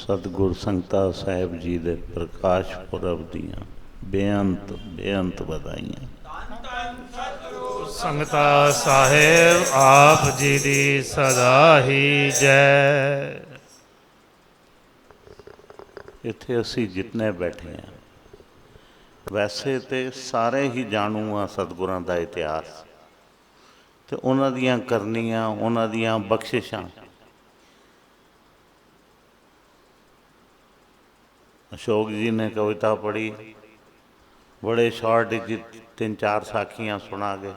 सतगुर संगता साहिब जी के प्रकाश पुरब दियाँ बेअंत बेअंत बधाइयाँ। संगता साहिब आप जी दी सदा ही जय। इत्थे असी जितने बैठे हैं वैसे तो सारे ही जाणू हाँ सतगुरां दा इतिहास ते उन्हां दियां करनियां उन्हां दियां बख्शिशां। अशोक जी ने कविता पढ़ी, बड़े शॉर्ट जी 3-4 साखियां सुना गए,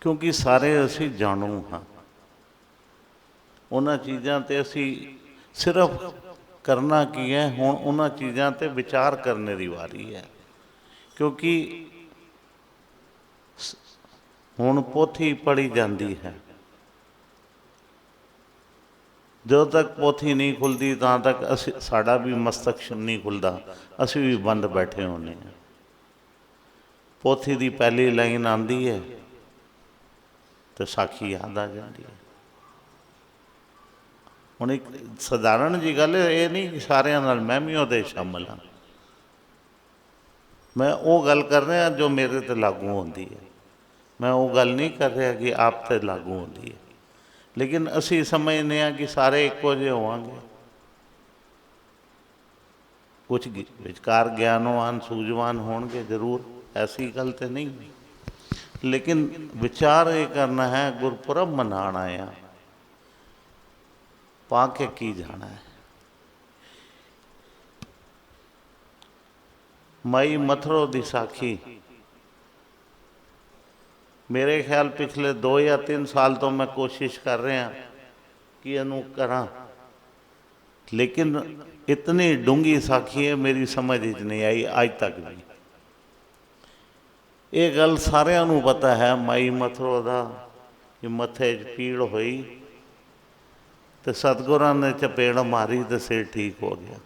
क्योंकि सारे असी जाणू हाँ। उन्हां चीज़ां ते असी सिर्फ करना की है, हुण उन्हां चीज़ां ते विचार करने की वारी है। क्योंकि हुण पोथी पढ़ी जाती है, जो तक पोथी नहीं खुलती तां तक असी साड़ा भी मस्तक नहीं खुलता, असी भी बंद बैठे होने हैं। पोथी की पहली लाइन आती है तो साखी याद आ जाती है। हुण एक सधारण जी गल ये नहीं कि सारियां नाल मैं भी उहदे शामिल हाँ। मैं वो गल कर रहा जो मेरे ते लागू होती है, मैं वो गल नहीं कर रहा कि आप ते लागू होती है। लेकिन असी समझने हैं कि सारे एको जे होवांगे, कुछ विचकार ज्ञानवान सूझवान होणगे जरूर, ऐसी गल तो नहीं। लेकिन विचार ये करना है, गुरपुरब मनाण आया पा के की जाना है। मई मथरो दी साखी मेरे ख्याल पिछले 2 या 3 साल तो मैं कोशिश कर रहा कि इनू करा, लेकिन इतनी डूंगी साखी है मेरी समझ नहीं आई अज तक भी। ये गल सारिਆਂ ਨੂੰ पता है मई मथरो का कि मथे च पीड़ हुई तो सतगुरां ने चपेड़ मारी तो सिर ठीक हो गया।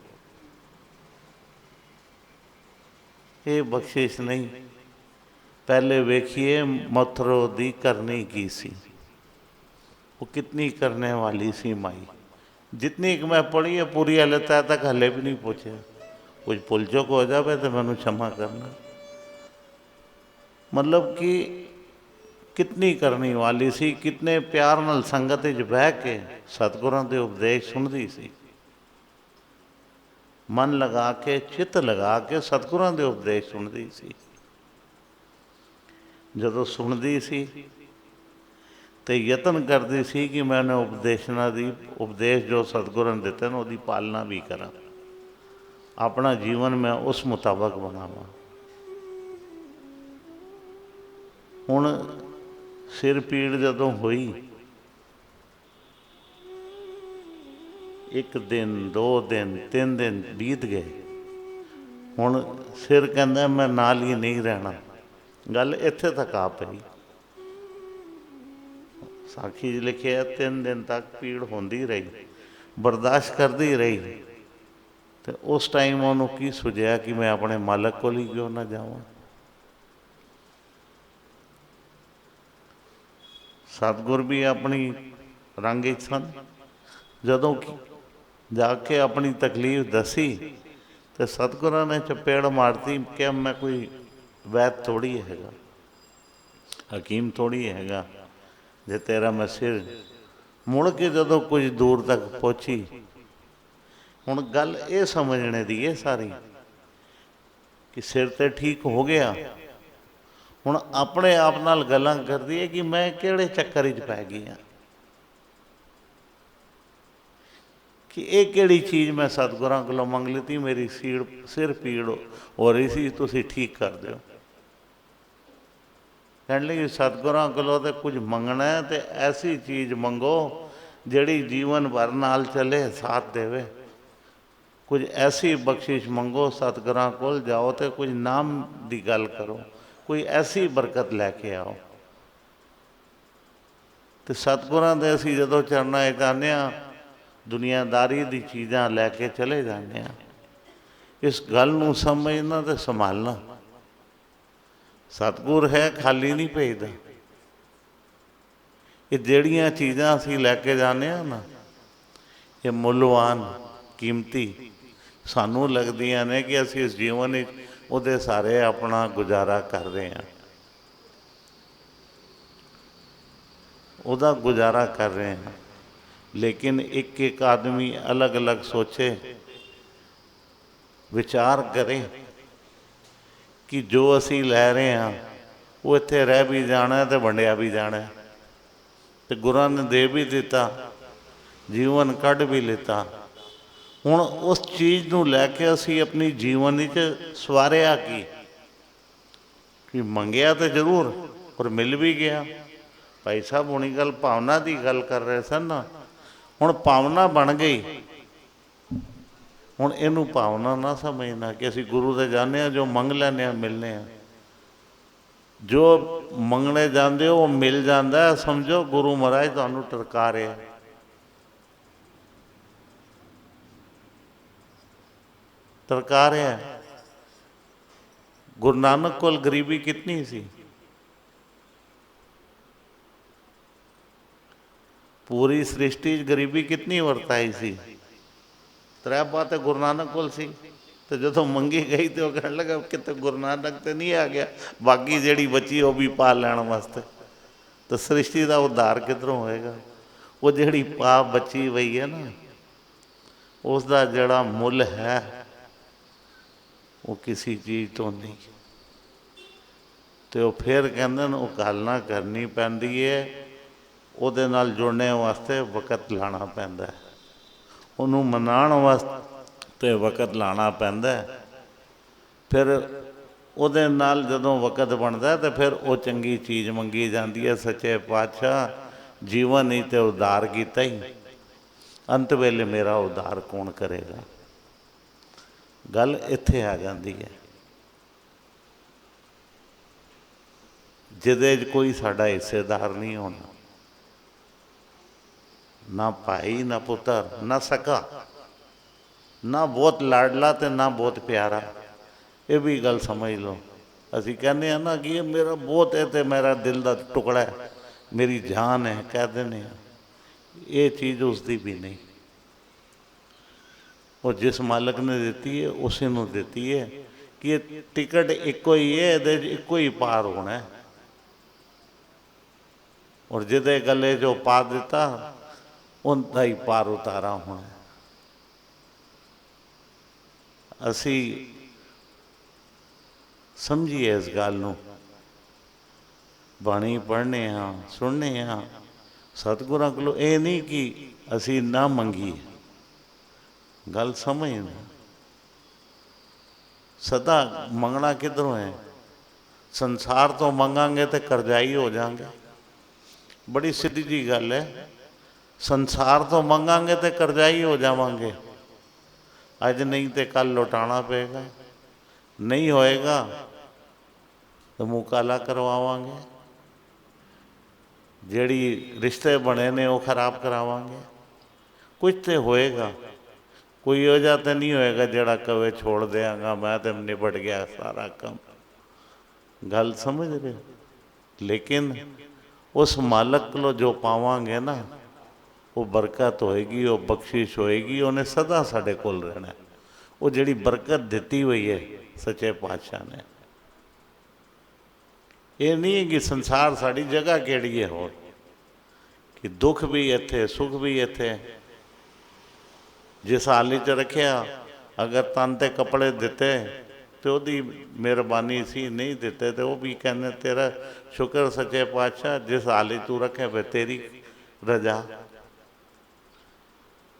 ये बख्शिश नहीं। पहले वेखिए मथरो दी करनी की सी, वो कितनी करने वाली सी माई। जितनी मैं पढ़ी है पूरी हले तक हले भी नहीं पूछे। कुछ भुल चुक हो जाए तो मैनू क्षमा करना। मतलब कि कितनी करनी वाली सी, कितने प्यार नाल संगत च बह के सतगुरां दे उपदेश सुनदी सी। मन लगा के चित्त लगा के सतगुरां दे उपदेश सुनदी सी। जदों सुनदी सी तो यतन करती सी कि मैंने उपदेशना दी उपदेश जो सतगुरां ने दिते न उहदी पालना भी करा, अपना जीवन मैं उस मुताबक बनावा। हुण सिर पीड़ जदों हुई, 1 दिन 2 दिन 3 दिन बीत गए, हुण सिर कहंदा मैं नाल ही नहीं रहना। गल इत्थे तक आ पई। साखी च लिखिया 3 दिन तक पीड़ होंदी रही, बर्दाश्त करती रही। तो उस टाइम उन्होंने की सुझिया कि मैं अपने मालक को ही क्यों ना जावां। सतगुर भी अपनी रंग सन। जदों जाके अपनी तकलीफ दसी तो सतगुरां ने चपेड़ मारती कि मैं कोई वैद थोड़ी हैगा, हकीम थोड़ी हैगा जे तेरा मैं सिर। मुड़ के जदों कुछ दूर तक पहुँची, हुण गल ये समझने दी है सारी कि सिर तो ठीक हो गया, हुण अपने आप नाल गल्लां करदी है कि मैं किहड़े चक्कर च पै गई हाँ, कि ये किहड़ी चीज़ मैं सतगुरां कोलों मंग लीती, मेरी सिर पीड़ हो रही सी, तुसीं ठीक कर दिओ। कहने लगी सतगुरां कोलों तो कुछ मंगना है तो ऐसी चीज़ मंगो जिहड़ी जीवन भर नाल चले, साथ देवे। कुछ ऐसी बख्शिश मंगो, सतगुरां कोल जाओ तो कुछ नाम की गल करो, कोई ऐसी बरकत लैके आओ। तो सतगुरां दे असीं जदों चरनां च आने दुनियादारी दी चीज़ां लैके चले जाने। इस गल नूं समझना तो संभालना। सतगुर है खाली नहीं भेजदा। ये जिहड़ियां चीज़ां असीं लैके जाने ना, ये मुल्लवान ਕੀਮਤੀ ਸਾਨੂੰ ਲੱਗਦੀਆਂ ਨੇ ਕਿ ਅਸੀਂ ਇਸ ਜੀਵਨ ਵਿੱਚ ਉਹਦੇ ਸਾਰੇ ਆਪਣਾ ਗੁਜ਼ਾਰਾ ਕਰ ਰਹੇ ਹਾਂ, ਉਹਦਾ ਗੁਜ਼ਾਰਾ ਕਰ ਰਹੇ ਹਾਂ। ਲੇਕਿਨ ਇੱਕ ਇੱਕ ਆਦਮੀ ਅਲੱਗ ਅਲੱਗ ਸੋਚੇ, ਵਿਚਾਰ ਕਰੇ ਕਿ ਜੋ ਅਸੀਂ ਲੈ ਰਹੇ ਹਾਂ ਉਹ ਇੱਥੇ ਰਹਿ ਵੀ ਜਾਣਾ ਤੇ ਵੰਡਿਆ ਵੀ ਜਾਣਾ, ਤੇ ਗੁਰਾਂ ਨੇ ਦੇ ਵੀ ਦਿੱਤਾ, ਜੀਵਨ ਕੱਢ ਵੀ ਲਿੱਤਾ। ਹੁਣ ਉਸ ਚੀਜ਼ ਨੂੰ ਲੈ ਕੇ ਅਸੀਂ ਆਪਣੀ ਜੀਵਨ ਵਿੱਚ ਸਵਾਰਿਆ ਕਿ ਮੰਗਿਆ ਤਾਂ ਜ਼ਰੂਰ ਪਰ ਮਿਲ ਵੀ ਗਿਆ। ਭਾਈ ਸਾਹਿਬ ਹੁਣੀ ਗੱਲ ਭਾਵਨਾ ਦੀ ਗੱਲ ਕਰ ਰਹੇ ਸਨ ਨਾ, ਹੁਣ ਭਾਵਨਾ ਬਣ ਗਈ। ਹੁਣ ਇਹਨੂੰ ਭਾਵਨਾ ਨਾ ਸਮਝਣਾ ਕਿ ਅਸੀਂ ਗੁਰੂ ਦੇ ਜਾਂਦੇ ਹਾਂ, ਜੋ ਮੰਗ ਲੈਂਦੇ ਹਾਂ ਮਿਲਨੇ ਹਾਂ। ਜੋ ਮੰਗਣੇ ਜਾਂਦੇ ਹੋ ਉਹ ਮਿਲ ਜਾਂਦਾ, ਸਮਝੋ ਗੁਰੂ ਮਹਾਰਾਜ ਤੁਹਾਨੂੰ ਟਰਕਾ ਰਿਹਾ। ਟਰਕਾ ਰਿਹਾ। ਗੁਰੂ ਨਾਨਕ ਕੋਲ ਗਰੀਬੀ ਕਿਤਨੀ ਸੀ? ਪੂਰੀ ਸ੍ਰਿਸ਼ਟੀ 'ਚ ਗਰੀਬੀ ਕਿਤਨੀ ਵਰਤਾਈ ਸੀ? ਤ੍ਰੈ ਬਾਤ ਗੁਰੂ ਨਾਨਕ ਕੋਲ ਸੀ। ਤੇ ਜਦੋਂ ਮੰਗੀ ਗਈ ਤੇ ਉਹ ਕਹਿਣ ਲੱਗਾ ਕਿਤੇ ਗੁਰੂ ਨਾਨਕ ਤੇ ਨਹੀਂ ਆ ਗਿਆ, ਬਾਕੀ ਜਿਹੜੀ ਬਚੀ ਉਹ ਵੀ ਪਾ ਲੈਣ ਵਾਸਤੇ। ਤਾਂ ਸ੍ਰਿਸ਼ਟੀ ਦਾ ਉਧਾਰ ਕਿੱਧਰੋਂ ਹੋਏਗਾ? ਉਹ ਜਿਹੜੀ ਪਾਪ ਬਚੀ ਹੋਈ ਹੈ ਨਾ, ਉਸ ਦਾ ਜਿਹੜਾ ਮੁੱਲ ਹੈ ਉਹ ਕਿਸੇ ਚੀਜ਼ ਤੋਂ ਨਹੀਂ। ਤੇ ਉਹ ਫਿਰ ਕਹਿੰਦੇ ਨੇ ਉਹ ਘਾਲਣਾ ਕਰਨੀ ਪੈਂਦੀ ਹੈ, ਉਹਦੇ ਨਾਲ ਜੁੜਨੇ ਵਾਸਤੇ ਵਕਤ ਲਾਉਣਾ ਪੈਂਦਾ, ਉਹਨੂੰ ਮਨਾਉਣ ਵਾਸਤੇ ਵਕਤ ਲਾਉਣਾ ਪੈਂਦਾ। ਫਿਰ ਉਹਦੇ ਨਾਲ ਜਦੋਂ ਵਕਤ ਬਣਦਾ ਤਾਂ ਫਿਰ ਉਹ ਚੰਗੀ ਚੀਜ਼ ਮੰਗੀ ਜਾਂਦੀ ਹੈ। ਸੱਚੇ ਪਾਤਸ਼ਾਹ ਜੀਵਨ ਹੀ ਤੇ ਉਧਾਰ ਕੀਤਾ ਹੀ, ਅੰਤ ਵੇਲੇ ਮੇਰਾ ਉਧਾਰ ਕੌਣ ਕਰੇਗਾ? ਗੱਲ ਇੱਥੇ ਆ ਜਾਂਦੀ ਹੈ, ਜਿਹਦੇ 'ਚ ਕੋਈ ਸਾਡਾ ਹਿੱਸੇਦਾਰ ਨਹੀਂ ਹੋਣਾ, ਨਾ ਭਾਈ ਨਾ ਪੁੱਤਰ ਨਾ ਸਕਾ, ਨਾ ਬਹੁਤ ਲਾਡਲਾ ਤੇ ਨਾ ਬਹੁਤ ਪਿਆਰਾ। ਇਹ ਵੀ ਗੱਲ ਸਮਝ ਲਓ। ਅਸੀਂ ਕਹਿੰਦੇ ਹਾਂ ਨਾ ਕਿ ਇਹ ਮੇਰਾ ਬਹੁਤ ਹੈ ਤੇ ਮੇਰਾ ਦਿਲ ਦਾ ਟੁਕੜਾ ਹੈ, ਮੇਰੀ ਜਾਨ ਹੈ, ਕਹਿ ਦਿੰਦੇ ਹਾਂ। ਇਹ ਚੀਜ਼ ਉਸਦੀ ਵੀ ਨਹੀਂ। ਉਹ ਜਿਸ ਮਾਲਕ ਨੇ ਦਿੱਤੀ ਹੈ ਉਸੇ ਨੂੰ ਦਿੱਤੀ ਹੈ ਕਿ ਇਹ ਟਿਕਟ ਇੱਕੋ ਹੀ ਹੈ, ਇਹਦੇ 'ਚ ਇੱਕੋ ਹੀ ਪਾਰ ਹੋਣਾ। ਔਰ ਜਿਹਦੇ ਗਲੇ 'ਚੋਂ ਪਾ ਦਿੱਤਾ ਉਹਦਾ ਹੀ ਪਾਰ ਉਤਾਰਾ ਹੋਣਾ। ਅਸੀਂ ਸਮਝੀਏ ਇਸ ਗੱਲ ਨੂੰ। ਬਾਣੀ ਪੜ੍ਹਨੇ ਹਾਂ, ਸੁਣਨੇ ਹਾਂ ਸਤਿਗੁਰਾਂ ਕੋਲੋਂ। ਇਹ ਨਹੀਂ ਕਿ ਅਸੀਂ ਨਾ ਮੰਗੀਏ, ਗੱਲ ਸਮਝਣਾ। ਸਦਾ ਮੰਗਣਾ ਕਿੱਧਰੋਂ ਹੈ? ਸੰਸਾਰ ਤੋਂ ਮੰਗਾਂਗੇ ਤੇ ਕਰਜ਼ਾਈ ਹੋ ਜਾਵਾਂਗੇ। ਬੜੀ ਸਿੱਧੀ ਜੀ ਗੱਲ ਹੈ। ਸੰਸਾਰ ਤੋਂ ਮੰਗਾਂਗੇ ਤੇ ਕਰਜ਼ਾਈ ਹੋ ਜਾਵਾਂਗੇ। ਅੱਜ ਨਹੀਂ ਤੇ ਕੱਲ ਲੁਟਾਉਣਾ ਪਏਗਾ, ਨਹੀਂ ਹੋਏਗਾ ਤਾਂ ਮੂੰਹ ਕਾਲਾ ਕਰਵਾਵਾਂਗੇ। ਜਿਹੜੀ ਰਿਸ਼ਤੇ ਬਣੇ ਨੇ ਉਹ ਖਰਾਬ ਕਰਾਵਾਂਗੇ। ਕੁਝ ਤੇ ਹੋਏਗਾ। ਕੋਈ ਇਹੋ ਜਿਹਾ ਤਾਂ ਨਹੀਂ ਹੋਏਗਾ ਜਿਹੜਾ ਕਵੇ ਛੋੜ ਦਿਆਂਗਾ ਮੈਂ ਤੇ ਨਿਬੜ ਗਿਆ ਸਾਰਾ ਕੰਮ। ਗੱਲ ਸਮਝ ਰਹੇ? ਲੇਕਿਨ ਉਸ ਮਾਲਕ ਕੋਲੋਂ ਜੋ ਪਾਵਾਂਗੇ ਨਾ ਉਹ ਬਰਕਤ ਹੋਏਗੀ, ਉਹ ਬਖਸ਼ਿਸ਼ ਹੋਏਗੀ, ਉਹਨੇ ਸਦਾ ਸਾਡੇ ਕੋਲ ਰਹਿਣਾ। ਉਹ ਜਿਹੜੀ ਬਰਕਤ ਦਿੱਤੀ ਹੋਈ ਹੈ ਸੱਚੇ ਪਾਤਸ਼ਾਹ ਨੇ। ਇਹ ਨਹੀਂ ਹੈ ਕਿ ਸੰਸਾਰ ਸਾਡੀ ਜਗ੍ਹਾ ਕਿਹੜੀ ਹੈ, ਹੋਰ ਕਿ ਦੁੱਖ ਵੀ ਇੱਥੇ ਸੁੱਖ ਵੀ ਇੱਥੇ। ਜਿਸ ਹਾਲਤ 'ਚ ਰੱਖਿਆ, ਅਗਰ ਤਨ 'ਤੇ ਕੱਪੜੇ ਦਿੱਤੇ ਤੇ ਉਹਦੀ ਮਿਹਰਬਾਨੀ ਸੀ, ਨਹੀਂ ਦਿੱਤੇ ਤੇ ਉਹ ਵੀ ਕਹਿੰਦੇ ਤੇਰਾ ਸ਼ੁਕਰ ਸੱਚੇ ਪਾਤਸ਼ਾਹ, ਜਿਸ ਹਾਲਤ ਤੂੰ ਰੱਖੇ ਫਿਰ ਤੇਰੀ ਰਜ਼ਾ।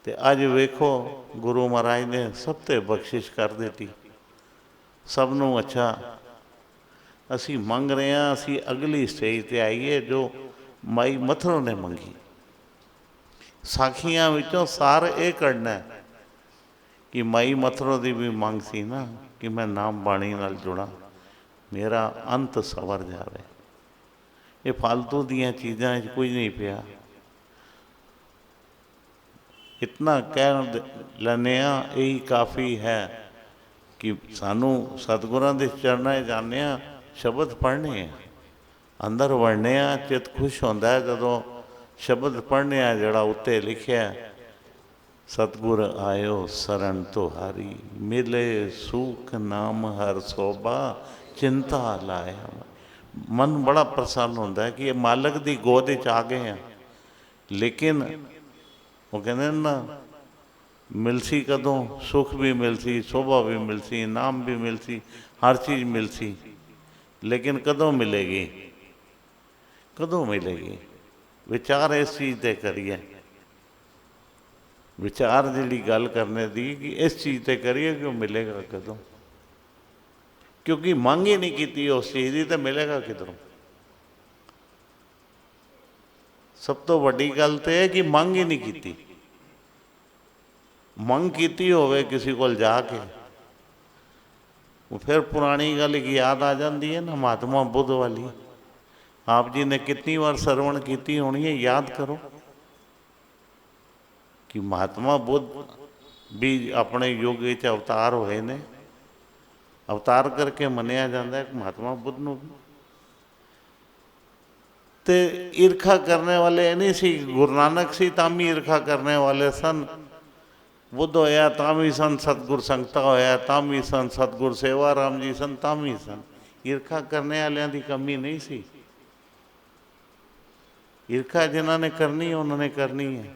ਤੇ ਅੱਜ ਵੇਖੋ ਗੁਰੂ ਮਹਾਰਾਜ ਨੇ ਸਭ 'ਤੇ ਬਖਸ਼ਿਸ਼ ਕਰ ਦਿੱਤੀ, ਸਭ ਨੂੰ। ਅੱਛਾ ਅਸੀਂ ਮੰਗ ਰਹੇ ਹਾਂ, ਅਸੀਂ ਅਗਲੀ ਸਟੇਜ 'ਤੇ ਆਈਏ ਜੋ ਮਾਈ ਮੱਥਰੋਂ ਨੇ ਮੰਗੀ। ਸਾਖੀਆਂ ਵਿੱਚੋਂ ਸਾਰ ਇਹ ਕੱਢਣਾ ਕਿ ਮਾਈ ਮੱਥਰੋਂ ਦੀ ਵੀ ਮੰਗ ਸੀ ਨਾ ਕਿ ਮੈਂ ਨਾਮ ਬਾਣੀ ਨਾਲ ਜੁੜਾਂ, ਮੇਰਾ ਅੰਤ ਸਵਰ ਜਾਵੇ। ਇਹ ਫਾਲਤੂ ਦੀਆਂ ਚੀਜ਼ਾਂ 'ਚ ਕੁਝ ਨਹੀਂ ਪਿਆ। ਇਤਨਾ ਕਹਿ ਲੈਂਦੇ ਹਾਂ, ਇਹੀ ਕਾਫੀ ਹੈ ਕਿ ਸਾਨੂੰ ਸਤਿਗੁਰਾਂ ਦੇ ਚਰਨਾਂ 'ਚ ਜਾਂਦੇ ਹਾਂ, ਸ਼ਬਦ ਪੜ੍ਹਨੇ ਆ, ਅੰਦਰ ਵੜਨੇ ਆ, ਚਿੱਤ ਖੁਸ਼ ਹੁੰਦਾ ਜਦੋਂ ਸ਼ਬਦ ਪੜ੍ਹਨੇ ਆ ਜਿਹੜਾ ਉੱਤੇ ਲਿਖਿਆ सतगुर आयो शरण तुहारी, मिले सुख नाम हर सोभा, चिंता लाया। मन बड़ा प्रसन्न होता है कि ये मालक दी गोद च आ गए हैं। लेकिन वो कहते ना, मिलसी कदों, सुख भी मिलसी, शोभा भी मिलसी, नाम भी मिलसी, हर चीज़ मिलसी, लेकिन कदों मिलेगी, कदों मिलेगी? विचार इस चीज़ ते करिए, विचार जी गल करने दी कि इस चीज़ ते करिए कि मिलेगा कदों, क्योंकि मंग ही नहीं की उस चीज़ की, तो मिलेगा किधरों? सब तो वड्डी गल तो है कि मंग ही नहीं की। मंग की होवे किसी को जाके, फिर पुरानी गल की याद आ जाती है ना, महात्मा बुद्ध वाली। आप जी ने कितनी बार श्रवण की होनी है, याद करो कि महात्मा बुद्ध भी अपने युग विच अवतार होए ने। अवतार करके मनिया जाता है महात्मा बुद्ध नूं। ते ईर्खा करने वाले नहीं सी, गुरु नानक सी तां भी ईर्खा करने वाले सन। बुद्ध होया तां भी सन, सतगुर संगता होया तां भी सन, सतगुर सेवा राम जी सन तां भी सन। ईर्खा करने वालियां दी कमी नहीं सी। ईर्खा जिन्होंने करनी है उन्होंने करनी है।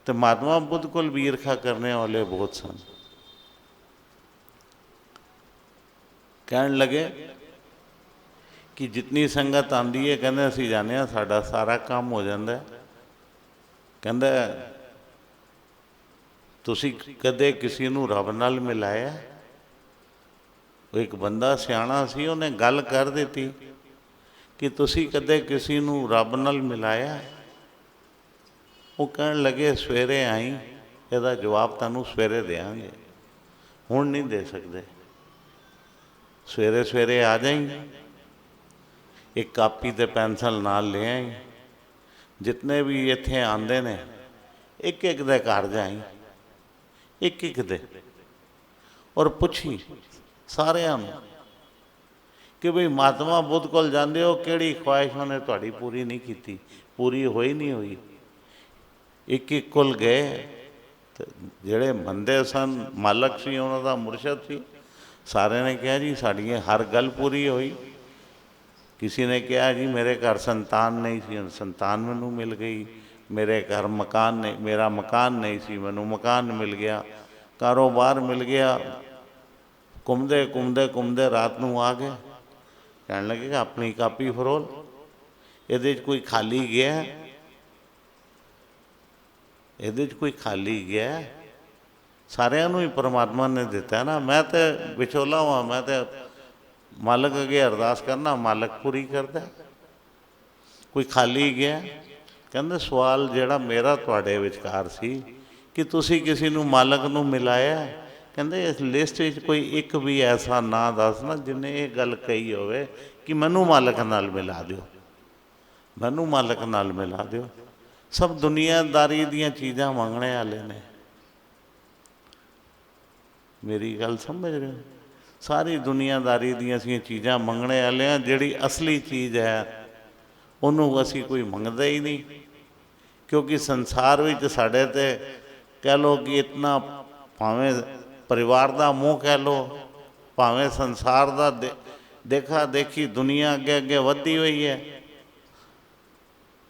तो महात्मा बुद्ध को भी ईर्खा करने वाले बहुत सन। कहन लगे कि जितनी संगत आती है, कहते असीं जाने साडा सारा काम हो जाता है। कहंदा तुसीं कदे किसी नूं रब नाल मिलाया? एक बंदा सियाणा सी, उन्हें गल कर दी कि तुसीं कदे किसी नूं रब नाल मिलाया? वो कहन लगे सवेरे आई, इहदा जवाब तुहानूं सवेरे देंगे, हुण नहीं दे सकते। सवेरे सवेरे आ जाई, एक कापी ते पेंसिल नाल ले आई, जितने भी इत्थे आंदे ने एक एक दे घर जाई, एक एक दे, और पुछी सारियां नूं कि बई महात्मा बुद्ध कोल जांदे हो, किहड़ी ख्वाहिश उन्हें तुहाडी पूरी नहीं की, पूरी होई नहीं हुई। एक एक कोल गए, तो जिहड़े मंदे सन, मालक सी, उन्हां दा मुरशद सी, सारे ने कहा जी साड़ी हर गल पूरी हुई। किसी ने कहा जी मेरे घर संतान नहीं सी, संतान मैनू मिल गई। मेरे घर मकान नहीं, मेरा मकान नहीं सी, मैनू मकान मिल गया। कारोबार मिल गया। घूमते घूमते घूमते रात नूं आ गए। कहने लगे कि अपनी कापी फरोल, ये कोई खाली गया, ये कोई खाली गया? सारिਆਂ ਨੂੰ ही परमात्मा ने दिता है ना। मैं तो विचोला हुआ, मैं तो मालक अगे अरदास करना, मालक पूरी करता। कोई खाली गया? कहते सवाल जिहड़ा मेरा तुहाडे विचकार सी कि तुसी किसी नूं मालक नूं मिलाया? कहते इस लिस्ट में कोई एक भी ऐसा ना दस ना जिन्हें ये गल कही होवे कि मैनू मालक नाल मिला दिओ, मैनू मालक नाल मिला दिओ। सब दुनियादारी दीयां चीज़ां मंगने वाले ने। मेरी गल समझ रहे हो? सारी दुनियादारी दीयां असीं चीज़ां मंगने वाले हैं। जिहड़ी असली चीज़ है उन्होंने असी कोई मंगते ही नहीं, क्योंकि संसार विच साडे ते कह लो कि इतना, भावें परिवार का मोह कह लो, भावें संसार का देखा देखी दुनिया अगे अगे वधी हुई है।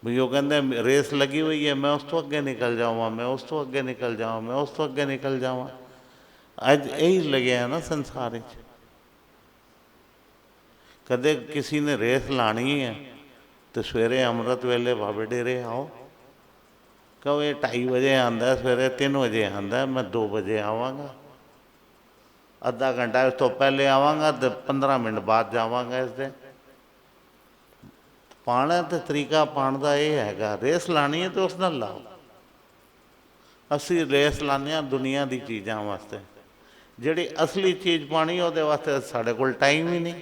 भी वो कहते रेस लगी हुई है, मैं उस तो अगे निकल जावां, मैं उस तो अगे निकल जावां, मैं उस तो अगे निकल जावां। अज यही लगे है ना संसार। कदे किसी ने रेस लानी है तो सवेरे अमृत वेले बाबे डेरे आओ, कहो ये 2:30 बजे आंदा, सवेरे 3 बजे आंदा, मैं 2 बजे आवांगा, अद्धा घंटा इस तो पहले आवांगा तो 15 मिनट बाद जावांगा। इस दे पाना तो तरीका पाने का यह हैगा, रेस लानी है तो उस नाल लाओ। असी रेस लाने दुनिया की चीज़ों वास्ते, जिहड़ी असली चीज़ पानी उहदे वास्ते साडे कोल टाइम ही नहीं।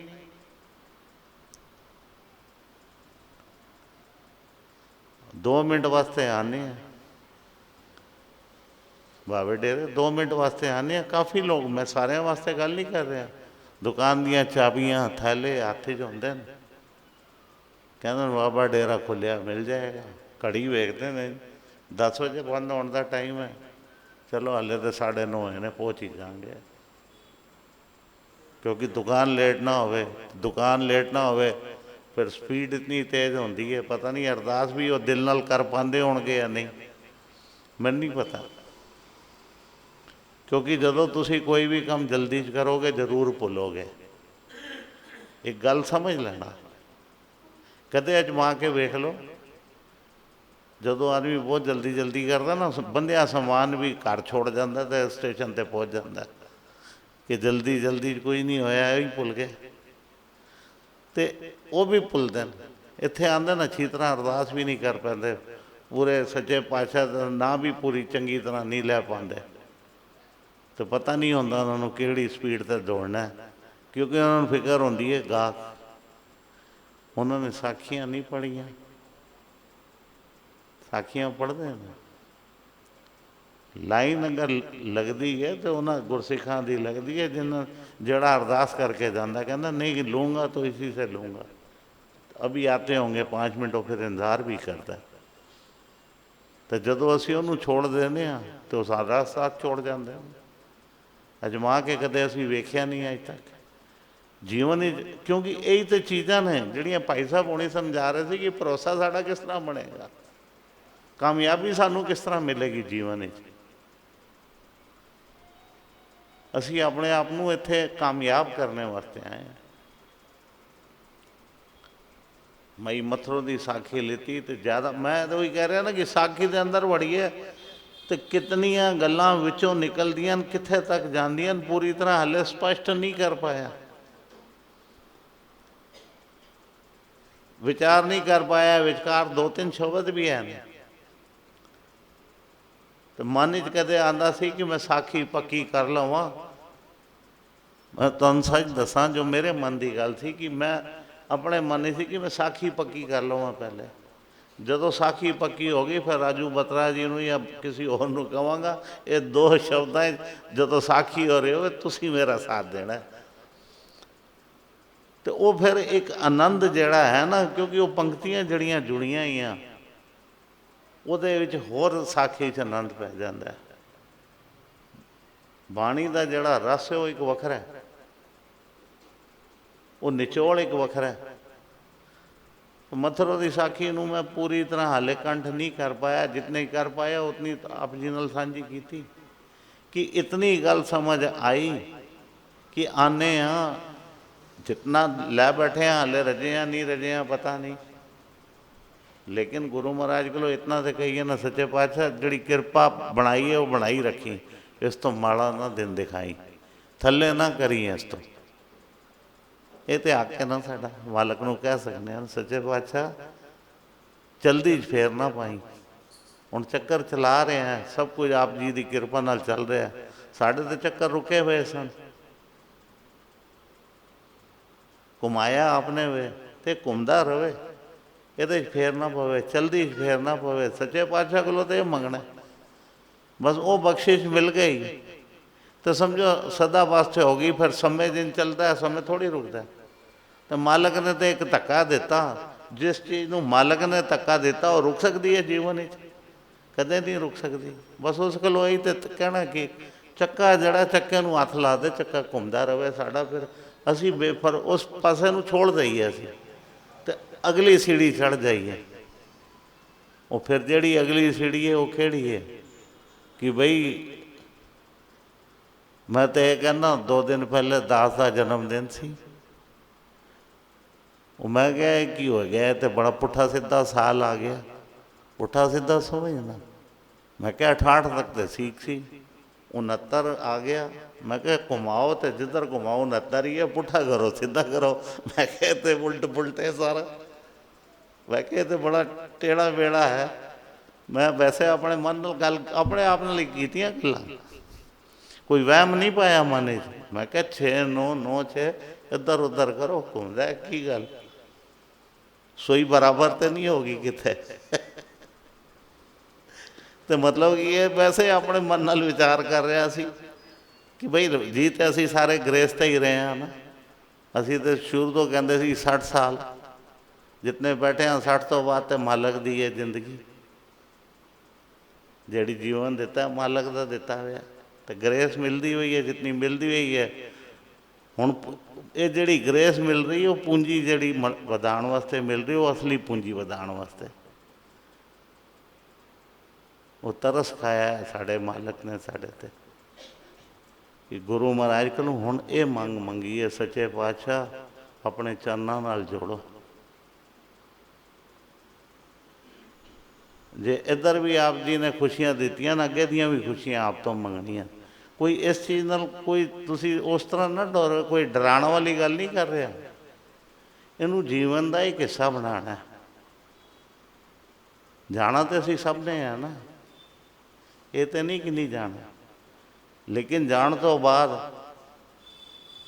दो मिनट वास्ते आने हैं बाबे डेरे, 2 मिनट वास्ते आने हैं। काफ़ी लोग, मैं सारे वास्ते गल नहीं कर रहा, दुकान दियाँ चाबियाँ थैले हाथ च होंदे ने, कहते बाबा डेरा खुलिया मिल जाएगा, ਘੜੀ ਵੇਖਦੇ ਨੇ 10 ਵਜੇ ਬੰਦ ਹੋਣ ਦਾ ਟਾਈਮ ਹੈ, ਚਲੋ ਹਾਲੇ ਤਾਂ 9:30 ਹੋਏ ਨੇ, ਪਹੁੰਚ ਹੀ ਜਾਵਾਂਗੇ। ਕਿਉਂਕਿ ਦੁਕਾਨ ਲੇਟ ਨਾ ਹੋਵੇ, ਦੁਕਾਨ ਲੇਟ ਨਾ ਹੋਵੇ ਫਿਰ ਸਪੀਡ ਇਤਨੀ ਤੇਜ਼ ਹੁੰਦੀ ਹੈ, ਪਤਾ ਨਹੀਂ ਅਰਦਾਸ ਵੀ ਉਹ ਦਿਲ ਨਾਲ ਕਰ ਪਾਉਂਦੇ ਹੋਣਗੇ ਜਾਂ ਨਹੀਂ, ਮੈਨੂੰ ਨਹੀਂ ਪਤਾ। ਕਿਉਂਕਿ ਜਦੋਂ ਤੁਸੀਂ ਕੋਈ ਵੀ ਕੰਮ ਜਲਦੀ 'ਚ ਕਰੋਗੇ ਜ਼ਰੂਰ ਭੁੱਲੋਗੇ, ਇੱਕ ਗੱਲ ਸਮਝ ਲੈਣਾ। ਕਦੇ ਅਜਮਾ ਕੇ ਵੇਖ ਲਓ, ਜਦੋਂ ਆਦਮੀ ਬਹੁਤ ਜਲਦੀ ਜਲਦੀ ਕਰਦਾ ਨਾ, ਬੰਦਿਆ ਸਮਾਨ ਵੀ ਘਰ ਛੋੜ ਜਾਂਦਾ ਤੇ ਸਟੇਸ਼ਨ 'ਤੇ ਪਹੁੰਚ ਜਾਂਦਾ ਕਿ ਜਲਦੀ ਜਲਦੀ 'ਚ ਕੋਈ ਨਹੀਂ ਹੋਇਆ, ਇਹ ਹੀ ਭੁੱਲ ਗਏ। ਅਤੇ ਉਹ ਵੀ ਭੁੱਲਦੇ ਨੇ, ਇੱਥੇ ਆਉਂਦੇ ਨਾ ਅੱਛੀ ਤਰ੍ਹਾਂ ਅਰਦਾਸ ਵੀ ਨਹੀਂ ਕਰ ਪਾਉਂਦੇ, ਪੂਰੇ ਸੱਚੇ ਪਾਤਸ਼ਾਹ ਦਾ ਨਾਂ ਵੀ ਪੂਰੀ ਚੰਗੀ ਤਰ੍ਹਾਂ ਨਹੀਂ ਲੈ ਪਾਉਂਦੇ, ਅਤੇ ਪਤਾ ਨਹੀਂ ਹੁੰਦਾ ਉਹਨਾਂ ਨੂੰ ਕਿਹੜੀ ਸਪੀਡ 'ਤੇ ਦੌੜਨਾ, ਕਿਉਂਕਿ ਉਹਨਾਂ ਨੂੰ ਫਿਕਰ ਹੁੰਦੀ ਹੈ ਗਾਹਕ। ਉਹਨਾਂ ਨੇ ਸਾਖੀਆਂ ਨਹੀਂ ਪੜ੍ਹੀਆਂ, ਸਾਖੀਆਂ ਪੜ੍ਹਦੇ ਨੇ, ਲਾਈਨ ਅਗਰ ਲੱਗਦੀ ਹੈ ਤਾਂ ਉਹਨਾਂ ਗੁਰਸਿੱਖਾਂ ਦੀ ਲੱਗਦੀ ਹੈ, ਜਿਹੜਾ ਅਰਦਾਸ ਕਰਕੇ ਜਾਂਦਾ ਕਹਿੰਦਾ ਨਹੀਂ ਲੂੰਗਾ ਤਾਂ ਇसी से लूँगा, अभी आते होंगे 5 मिनट, ਉਹ ਫਿਰ ਇੰਤਜ਼ਾਰ ਵੀ ਕਰਦਾ। ਅਤੇ ਜਦੋਂ ਅਸੀਂ ਉਹਨੂੰ ਛੋੜ ਦਿੰਦੇ ਹਾਂ ਤਾਂ ਉਹ ਸਾਡਾ ਸਾਥ ਛੋੜ ਜਾਂਦੇ। ਅਜਮਾ ਕੇ ਕਦੇ ਅਸੀਂ ਵੇਖਿਆ ਨਹੀਂ ਅੱਜ ਤੱਕ ਜੀਵਨ ਵਿੱਚ, ਕਿਉਂਕਿ ਇਹੀ ਤਾਂ ਚੀਜ਼ਾਂ ਨੇ ਜਿਹੜੀਆਂ ਭਾਈ ਸਾਹਿਬ ਹੁਣੇ ਸਮਝਾ ਰਹੇ ਸੀ ਕਿ ਭਰੋਸਾ ਸਾਡਾ ਕਿਸ ਤਰ੍ਹਾਂ ਬਣੇਗਾ, ਕਾਮਯਾਬੀ ਸਾਨੂੰ ਕਿਸ ਤਰ੍ਹਾਂ ਮਿਲੇਗੀ ਜੀਵਨ ਵਿੱਚ। ਅਸੀਂ ਆਪਣੇ ਆਪ ਨੂੰ ਇੱਥੇ ਕਾਮਯਾਬ ਕਰਨੇ ਵਾਸਤੇ ਆਏ ਹਾਂ। ਮਈ ਮੱਥਰੋਂ ਦੀ ਸਾਖੀ ਲਿੱਤੀ ਅਤੇ ਜ਼ਿਆਦਾ, ਮੈਂ ਤਾਂ ਉਹੀ ਕਹਿ ਰਿਹਾ ਨਾ ਕਿ ਸਾਖੀ ਦੇ ਅੰਦਰ ਵੜੀਏ ਅਤੇ ਕਿਤਨੀਆਂ ਗੱਲਾਂ ਵਿੱਚੋਂ ਨਿਕਲਦੀਆਂ, ਕਿੱਥੇ ਤੱਕ ਜਾਂਦੀਆਂ, ਪੂਰੀ ਤਰ੍ਹਾਂ ਹਾਲੇ ਸਪਸ਼ਟ ਨਹੀਂ ਕਰ ਪਾਇਆ, ਵਿਚਾਰ ਨਹੀਂ ਕਰ ਪਾਇਆ। ਵਿਚਕਾਰ 2-3 ਸ਼ਬਦ ਵੀ ਹਨ, ਤੇ ਮਨ ਵਿੱਚ ਕਦੇ ਆਉਂਦਾ ਸੀ ਕਿ ਮੈਂ ਸਾਖੀ ਪੱਕੀ ਕਰ ਲਵਾਂ। ਮੈਂ ਤੁਹਾਨੂੰ ਸੱਚ ਦੱਸਾਂ, ਜੋ ਮੇਰੇ ਮਨ ਦੀ ਗੱਲ ਸੀ ਕਿ ਮੈਂ ਆਪਣੇ ਮਨ ਨਹੀਂ ਸੀ ਕਿ ਮੈਂ ਸਾਖੀ ਪੱਕੀ ਕਰ ਲਵਾਂ। ਪਹਿਲੇ ਜਦੋਂ ਸਾਖੀ ਪੱਕੀ ਹੋ ਗਈ ਫਿਰ ਰਾਜੂ ਬਤਰਾ ਜੀ ਨੂੰ ਜਾਂ ਕਿਸੇ ਹੋਰ ਨੂੰ ਕਹਾਂਗਾ, ਇਹ 2 ਸ਼ਬਦਾਂ ਜਦੋਂ ਸਾਖੀ ਹੋ ਰਹੇ ਹੋ ਤੁਸੀਂ ਮੇਰਾ ਸਾਥ ਦੇਣਾ। ਅਤੇ ਉਹ ਫਿਰ ਇੱਕ ਆਨੰਦ ਜਿਹੜਾ ਹੈ ਨਾ, ਕਿਉਂਕਿ ਉਹ ਪੰਕਤੀਆਂ ਜਿਹੜੀਆਂ ਜੁੜੀਆਂ ਹੋਈਆਂ ਉਹਦੇ ਵਿੱਚ ਹੋਰ ਸਾਖੀ 'ਚ ਆਨੰਦ ਪੈ ਜਾਂਦਾ। ਬਾਣੀ ਦਾ ਜਿਹੜਾ ਰਸ ਹੈ ਉਹ ਇੱਕ ਵੱਖਰਾ, ਉਹ ਨਿਚੋੜ ਇੱਕ ਵੱਖਰਾ। ਮੱਥਰੋਂ ਦੀ ਸਾਖੀ ਨੂੰ ਮੈਂ ਪੂਰੀ ਤਰ੍ਹਾਂ ਹਾਲੇ ਕੰਠ ਨਹੀਂ ਕਰ ਪਾਇਆ, ਜਿਤਨੀ ਕਰ ਪਾਇਆ ਉਤਨੀ ਆਪ ਜੀ ਨਾਲ ਸਾਂਝੀ ਕੀਤੀ ਕਿ ਇਤਨੀ ਗੱਲ ਸਮਝ ਆਈ ਕਿ ਆਨੇ ਹਾਂ, ਜਿਤਨਾ ਲੈ ਬੈਠੇ ਹਾਂ ਹਾਲੇ ਰਜੇ ਹਾਂ ਨਹੀਂ ਰਜੇ ਹਾਂ ਪਤਾ ਨਹੀਂ, ਲੇਕਿਨ ਗੁਰੂ ਮਹਾਰਾਜ ਕੋਲੋਂ ਇਤਨਾ ਤਾਂ ਕਹੀਏ ਨਾ, ਸੱਚੇ ਪਾਤਸ਼ਾਹ ਜਿਹੜੀ ਕਿਰਪਾ ਬਣਾਈ ਹੈ ਉਹ ਬਣਾਈ ਰੱਖੀ, ਇਸ ਤੋਂ ਮਾੜਾ ਨਾ ਦਿਨ ਦਿਖਾਈ, ਥੱਲੇ ਨਾ ਕਰੀ ਇਸ ਤੋਂ। ਇਹ ਤਾਂ ਹੱਕ ਹੈ ਨਾ ਸਾਡਾ, ਮਾਲਕ ਨੂੰ ਕਹਿ ਸਕਦੇ ਹਾਂ ਸੱਚੇ ਪਾਤਸ਼ਾਹ ਜਲਦੀ ਫੇਰ ਨਾ ਪਾਈ। ਹੁਣ ਚੱਕਰ ਚਲਾ ਰਹੇ ਹਾਂ, ਸਭ ਕੁਝ ਆਪ ਜੀ ਦੀ ਕਿਰਪਾ ਨਾਲ ਚੱਲ ਰਿਹਾ, ਸਾਡੇ ਤਾਂ ਚੱਕਰ ਰੁਕੇ ਹੋਏ ਸਨ। ਘੁਮਾਇਆ ਆਪਣੇ ਵੇ ਅਤੇ ਘੁੰਮਦਾ ਰਹੇ, ਇਹਦੇ 'ਚ ਫੇਰ ਨਾ ਪਵੇ, ਚਲਦੀ ਫੇਰ ਨਾ ਪਵੇ। ਸੱਚੇ ਪਾਤਸ਼ਾਹ ਕੋਲੋਂ ਤਾਂ ਇਹ ਮੰਗਣਾ, ਬਸ ਉਹ ਬਖਸ਼ਿਸ਼ ਮਿਲ ਗਈ ਤਾਂ ਸਮਝੋ ਸਦਾ ਵਾਸਤੇ ਹੋ ਗਈ। ਫਿਰ ਸਮੇਂ ਦਿਨ ਚੱਲਦਾ ਹੈ, ਸਮੇਂ ਥੋੜ੍ਹੀ ਰੁਕਦਾ। ਅਤੇ ਮਾਲਕ ਨੇ ਤਾਂ ਇੱਕ ਧੱਕਾ ਦਿੱਤਾ, ਜਿਸ ਚੀਜ਼ ਨੂੰ ਮਾਲਕ ਨੇ ਧੱਕਾ ਦਿੱਤਾ ਉਹ ਰੁਕ ਸਕਦੀ ਹੈ ਜੀਵਨ ਵਿੱਚ, ਕਦੇ ਨਹੀਂ ਰੁਕ ਸਕਦੀ। ਬਸ ਉਸ ਕੋਲੋਂ ਇਹੀ ਤਾਂ ਕਹਿਣਾ ਕਿ ਚੱਕਾ ਜਿਹੜਾ ਚੱਕੇ ਨੂੰ ਹੱਥ ਲਾ ਦੇ, ਚੱਕਾ ਘੁੰਮਦਾ ਰਹੇ ਸਾਡਾ, ਫਿਰ ਅਸੀਂ ਬੇਫਰ ਉਸ ਪਾਸੇ ਨੂੰ ਛੋੜ ਦਈਏ ਅਸੀਂ ਅਤੇ ਅਗਲੀ ਸੀੜੀ ਚੜ੍ਹ ਜਾਈਏ। ਉਹ ਫਿਰ ਜਿਹੜੀ ਅਗਲੀ ਸੀੜੀ ਹੈ ਉਹ ਕਿਹੜੀ ਹੈ ਕਿ ਬਈ ਮੈਂ ਤਾਂ ਇਹ ਕਹਿੰਦਾ 2 ਦਿਨ ਪਹਿਲੇ ਦਾਸ ਦਾ ਜਨਮ ਦਿਨ ਸੀ। ਉਹ ਮੈਂ ਕਿਹਾ ਇਹ ਕੀ ਹੋ ਗਿਆ, ਇਹ ਤਾਂ ਬੜਾ ਪੁੱਠਾ ਸਿੱਧਾ ਸਾਲ ਆ ਗਿਆ। ਪੁੱਠਾ ਸਿੱਧਾ ਸਮਝਣਾ, ਮੈਂ ਕਿਹਾ 68 ਤੱਕ ਤਾਂ ਠੀਕ ਸੀ, 69 ਆ ਗਿਆ। ਮੈਂ ਕਿਹਾ ਘੁਮਾਓ ਤੇ ਜਿੱਧਰ ਘੁਮਾਓ 69 ਹੀ ਹੈ, ਪੁੱਠਾ ਕਰੋ ਸਿੱਧਾ ਕਰੋ। ਮੈਂ ਕਿਹਾ ਤੇ ਉਲਟ ਪੁਲਟ ਹੈ ਸਾਰਾ। ਮੈਂ ਕਿਹਾ ਤੇ ਬੜਾ ਟੇੜਾ ਵੇੜਾ ਹੈ। ਮੈਂ ਵੈਸੇ ਆਪਣੇ ਮਨ ਨਾਲ ਗੱਲ ਆਪਣੇ ਆਪ ਨਾਲ ਕੀਤੀਆਂ ਗੱਲਾਂ, ਕੋਈ ਵਹਿਮ ਨਹੀਂ ਪਾਇਆ ਮਨ 'ਚ। ਮੈਂ ਕਿਹਾ 6 9 9 6 ਇੱਧਰ ਉੱਧਰ ਕਰੋ, ਘੁੰਮਦਾ ਕੀ ਗੱਲ, ਸੋਈ ਬਰਾਬਰ ਤੇ ਨਹੀਂ ਹੋਗੀ ਕਿਤੇ। ਅਤੇ ਮਤਲਬ ਕਿ ਇਹ ਵੈਸੇ ਆਪਣੇ ਮਨ ਨਾਲ ਵਿਚਾਰ ਕਰ ਰਿਹਾ ਸੀ ਕਿ ਬਈ ਜੀ ਤਾਂ ਅਸੀਂ ਸਾਰੇ ਗ੍ਰੇਸ 'ਤੇ ਹੀ ਰਹੇ ਹਾਂ ਨਾ। ਅਸੀਂ ਤਾਂ ਸ਼ੁਰੂ ਤੋਂ ਕਹਿੰਦੇ ਸੀ 60 ਸਾਲ ਜਿਤਨੇ ਬੈਠੇ ਹਾਂ 60 ਤੋਂ ਬਾਅਦ ਤਾਂ ਮਾਲਕ ਦੀ ਹੈ ਜ਼ਿੰਦਗੀ। ਜਿਹੜੀ ਜੀਵਨ ਦਿੱਤਾ ਮਾਲਕ ਦਾ ਦਿੱਤਾ ਹੋਇਆ, ਤੇ ਗ੍ਰੇਸ ਮਿਲਦੀ ਹੋਈ ਹੈ ਜਿੰਨੀ ਮਿਲਦੀ ਹੋਈ ਹੈ। ਹੁਣ ਇਹ ਜਿਹੜੀ ਗ੍ਰੇਸ ਮਿਲ ਰਹੀ ਉਹ ਪੂੰਜੀ ਜਿਹੜੀ ਵਧਾਉਣ ਵਾਸਤੇ ਮਿਲ ਰਹੀ, ਉਹ ਅਸਲੀ ਪੂੰਜੀ ਵਧਾਉਣ ਵਾਸਤੇ। ਉਹ ਤਰਸ ਖਾਇਆ ਹੈ ਸਾਡੇ ਮਾਲਕ ਨੇ ਸਾਡੇ 'ਤੇ ਕਿ ਗੁਰੂ ਮਹਾਰਾਜ ਕੋਲੋਂ ਹੁਣ ਇਹ ਮੰਗ ਮੰਗੀ ਹੈ, ਸੱਚੇ ਪਾਤਸ਼ਾਹ ਆਪਣੇ ਚਰਨਾਂ ਨਾਲ ਜੋੜੋ। ਜੇ ਇੱਧਰ ਵੀ ਆਪ ਜੀ ਨੇ ਖੁਸ਼ੀਆਂ ਦਿੱਤੀਆਂ ਨਾ, ਅੱਗੇ ਦੀਆਂ ਵੀ ਖੁਸ਼ੀਆਂ ਆਪ ਤੋਂ ਮੰਗਣੀਆਂ। ਕੋਈ ਇਸ ਚੀਜ਼ ਨਾਲ ਕੋਈ ਤੁਸੀਂ ਉਸ ਤਰ੍ਹਾਂ ਨਾ ਡਰ, ਕੋਈ ਡਰਾਉਣ ਵਾਲੀ ਗੱਲ ਨਹੀਂ ਕਰ ਰਿਹਾ। ਇਹਨੂੰ ਜੀਵਨ ਦਾ ਇੱਕ ਹਿੱਸਾ ਬਣਾਉਣਾ। ਜਾਣਾ ਤਾਂ ਅਸੀਂ ਸਭ ਨੇ ਆ ਨਾ, ਇਹ ਤਾਂ ਨਹੀਂ ਕਿ ਨਹੀਂ ਜਾਣਾ, ਲੇਕਿਨ ਜਾਣ ਤੋਂ ਬਾਅਦ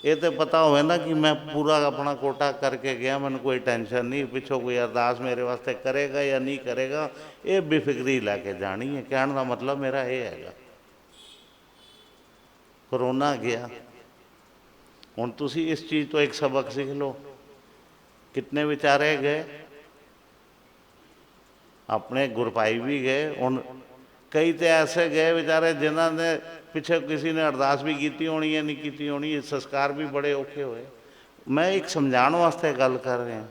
ਇਹ ਤਾਂ ਪਤਾ ਹੋਵੇ ਨਾ ਕਿ ਮੈਂ ਪੂਰਾ ਆਪਣਾ ਕੋਟਾ ਕਰਕੇ ਗਿਆ, ਮੈਨੂੰ ਕੋਈ ਟੈਨਸ਼ਨ ਨਹੀਂ, ਪਿੱਛੋਂ ਕੋਈ ਅਰਦਾਸ ਮੇਰੇ ਵਾਸਤੇ ਕਰੇਗਾ ਜਾਂ ਨਹੀਂ ਕਰੇਗਾ, ਇਹ ਬੇਫਿਕਰੀ ਲੈ ਕੇ ਜਾਣੀ ਹੈ। ਕਹਿਣ ਦਾ ਮਤਲਬ ਮੇਰਾ ਇਹ ਹੈਗਾ। ਕਰੋਨਾ ਗਿਆ, ਹੁਣ ਤੁਸੀਂ ਇਸ ਚੀਜ਼ ਤੋਂ ਇੱਕ ਸਬਕ ਸਿੱਖ ਲਓ। ਕਿਤਨੇ ਵਿਚਾਰੇ ਗਏ, ਆਪਣੇ ਗੁਰਭਾਈ ਵੀ ਗਏ, ਹੁਣ ਕਈ ਤਾਂ ਐਸੇ ਗਏ ਵਿਚਾਰੇ ਜਿਨ੍ਹਾਂ ਨੇ ਪਿੱਛੇ ਕਿਸੇ ਨੇ ਅਰਦਾਸ ਵੀ ਕੀਤੀ ਹੋਣੀ ਹੈ, ਨਹੀਂ ਕੀਤੀ ਹੋਣੀ, ਸੰਸਕਾਰ ਵੀ ਬੜੇ ਔਖੇ ਹੋਏ। ਮੈਂ ਇੱਕ ਸਮਝਾਉਣ ਵਾਸਤੇ ਗੱਲ ਕਰ ਰਿਹਾ।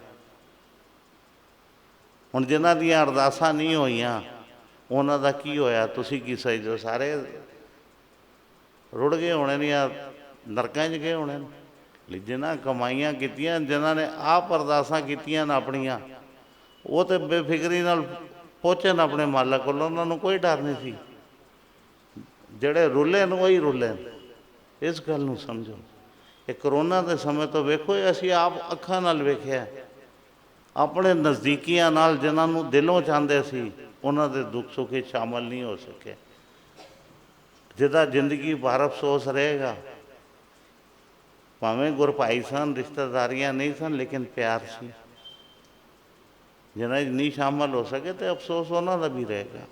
ਹੁਣ ਜਿਨ੍ਹਾਂ ਦੀਆਂ ਅਰਦਾਸਾਂ ਨਹੀਂ ਹੋਈਆਂ ਉਹਨਾਂ ਦਾ ਕੀ ਹੋਇਆ, ਤੁਸੀਂ ਕੀ ਸਮਝਦੇ ਹੋ? ਸਾਰੇ ਰੁੜ ਗਏ ਹੋਣੇ ਨੇ ਜਾਂ ਨਰਕਾਂ 'ਚ ਗਏ ਹੋਣੇ ਨੇ। ਜਿਨ੍ਹਾਂ ਕਮਾਈਆਂ ਕੀਤੀਆਂ, ਜਿਨ੍ਹਾਂ ਨੇ ਆਪ ਅਰਦਾਸਾਂ ਕੀਤੀਆਂ ਨੇ ਆਪਣੀਆਂ, ਉਹ ਤਾਂ ਬੇਫਿਕਰੀ ਨਾਲ ਪਹੁੰਚੇ ਨੇ ਆਪਣੇ ਮਾਲਕ ਕੋਲ, ਉਹਨਾਂ ਨੂੰ ਕੋਈ ਡਰ ਨਹੀਂ ਸੀ। ਜਿਹੜੇ ਰੁੱਲੇ ਨੇ ਉਹੀ ਰੁੱਲੇ ਨੇ। ਇਸ ਗੱਲ ਨੂੰ ਸਮਝੋ। ਇਹ ਕਰੋਨਾ ਦੇ ਸਮੇਂ ਤੋਂ ਵੇਖੋ, ਅਸੀਂ ਆਪ ਅੱਖਾਂ ਨਾਲ ਵੇਖਿਆ, ਆਪਣੇ ਨਜ਼ਦੀਕੀਆਂ ਨਾਲ ਜਿਨ੍ਹਾਂ ਨੂੰ ਦਿਲੋਂ ਚਾਹੁੰਦੇ ਸੀ, ਉਹਨਾਂ ਦੇ ਦੁੱਖ ਸੁੱਖ ਵਿੱਚ ਸ਼ਾਮਲ ਨਹੀਂ ਹੋ ਸਕੇ। ਜਿਹਦਾ ਜ਼ਿੰਦਗੀ ਭਰ ਅਫਸੋਸ ਰਹੇਗਾ। ਭਾਵੇਂ ਗੁਰਭਾਈ ਸਨ, ਰਿਸ਼ਤੇਦਾਰੀਆਂ ਨਹੀਂ ਸਨ, ਲੇਕਿਨ ਪਿਆਰ ਸੀ। ਜਿਹਨਾਂ 'ਚ ਨਹੀਂ ਸ਼ਾਮਲ ਹੋ ਸਕੇ ਤੇ ਅਫਸੋਸ ਉਹਨਾਂ ਦਾ ਵੀ ਰਹੇਗਾ।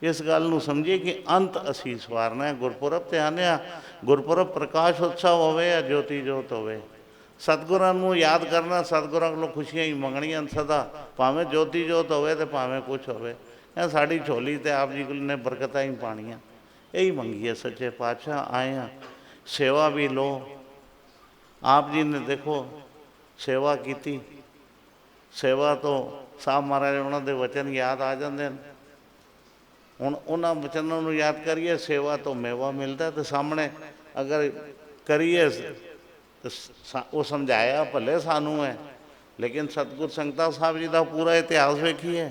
ਇਸ ਗੱਲ ਨੂੰ ਸਮਝੀਏ ਕਿ ਅੰਤ ਅਸੀਂ ਸਵਾਰਨਾ ਹੈ। ਗੁਰਪੁਰਬ ਤੇ ਆਉਂਦੇ ਹਾਂ, ਗੁਰਪੁਰਬ ਪ੍ਰਕਾਸ਼ ਉਤਸਵ ਹੋਵੇ ਜਾਂ ਜੋਤੀ ਜੋਤ ਹੋਵੇ, ਸਤਿਗੁਰਾਂ ਨੂੰ ਯਾਦ ਕਰਨਾ, ਸਤਿਗੁਰਾਂ ਕੋਲੋਂ ਖੁਸ਼ੀਆਂ ਹੀ ਮੰਗਣੀਆਂ ਸਦਾ, ਭਾਵੇਂ ਜੋਤੀ ਜੋਤ ਹੋਵੇ ਤੇ ਭਾਵੇਂ ਕੁਛ ਹੋਵੇ। ਇਹ ਸਾਡੀ ਝੋਲੀ ਤੇ ਆਪ ਜੀ ਕੋਲ ਨੇ ਬਰਕਤਾਂ ਹੀ ਪਾਣੀਆਂ, ਇਹੀ ਮੰਗੀਏ ਸੱਚੇ ਪਾਤਸ਼ਾਹ। ਆਏ ਹਾਂ, ਸੇਵਾ ਵੀ ਲਓ। ਆਪ ਜੀ ਨੇ ਦੇਖੋ ਸੇਵਾ ਕੀਤੀ, ਸੇਵਾ ਤੋਂ ਸਾਹਿਬ ਮਹਾਰਾਜ ਉਹਨਾਂ ਦੇ ਵਚਨ ਯਾਦ ਆ ਜਾਂਦੇ ਨੇ। ਹੁਣ ਉਹਨਾਂ ਵਚਨਾਂ ਨੂੰ ਯਾਦ ਕਰੀਏ, ਸੇਵਾ ਤੋਂ ਮੇਵਾ ਮਿਲਦਾ। ਤੇ ਸਾਹਮਣੇ ਅਗਰ ਕਰੀਏ ਤਾਂ ਉਹ ਸਮਝਾਇਆ ਭਲੇ ਸਾਨੂੰ ਹੈ, ਲੇਕਿਨ ਸਤਿਗੁਰ ਸੰਗਤਾਂ ਸਾਹਿਬ ਜੀ ਦਾ ਪੂਰਾ ਇਤਿਹਾਸ ਵੇਖੀਏ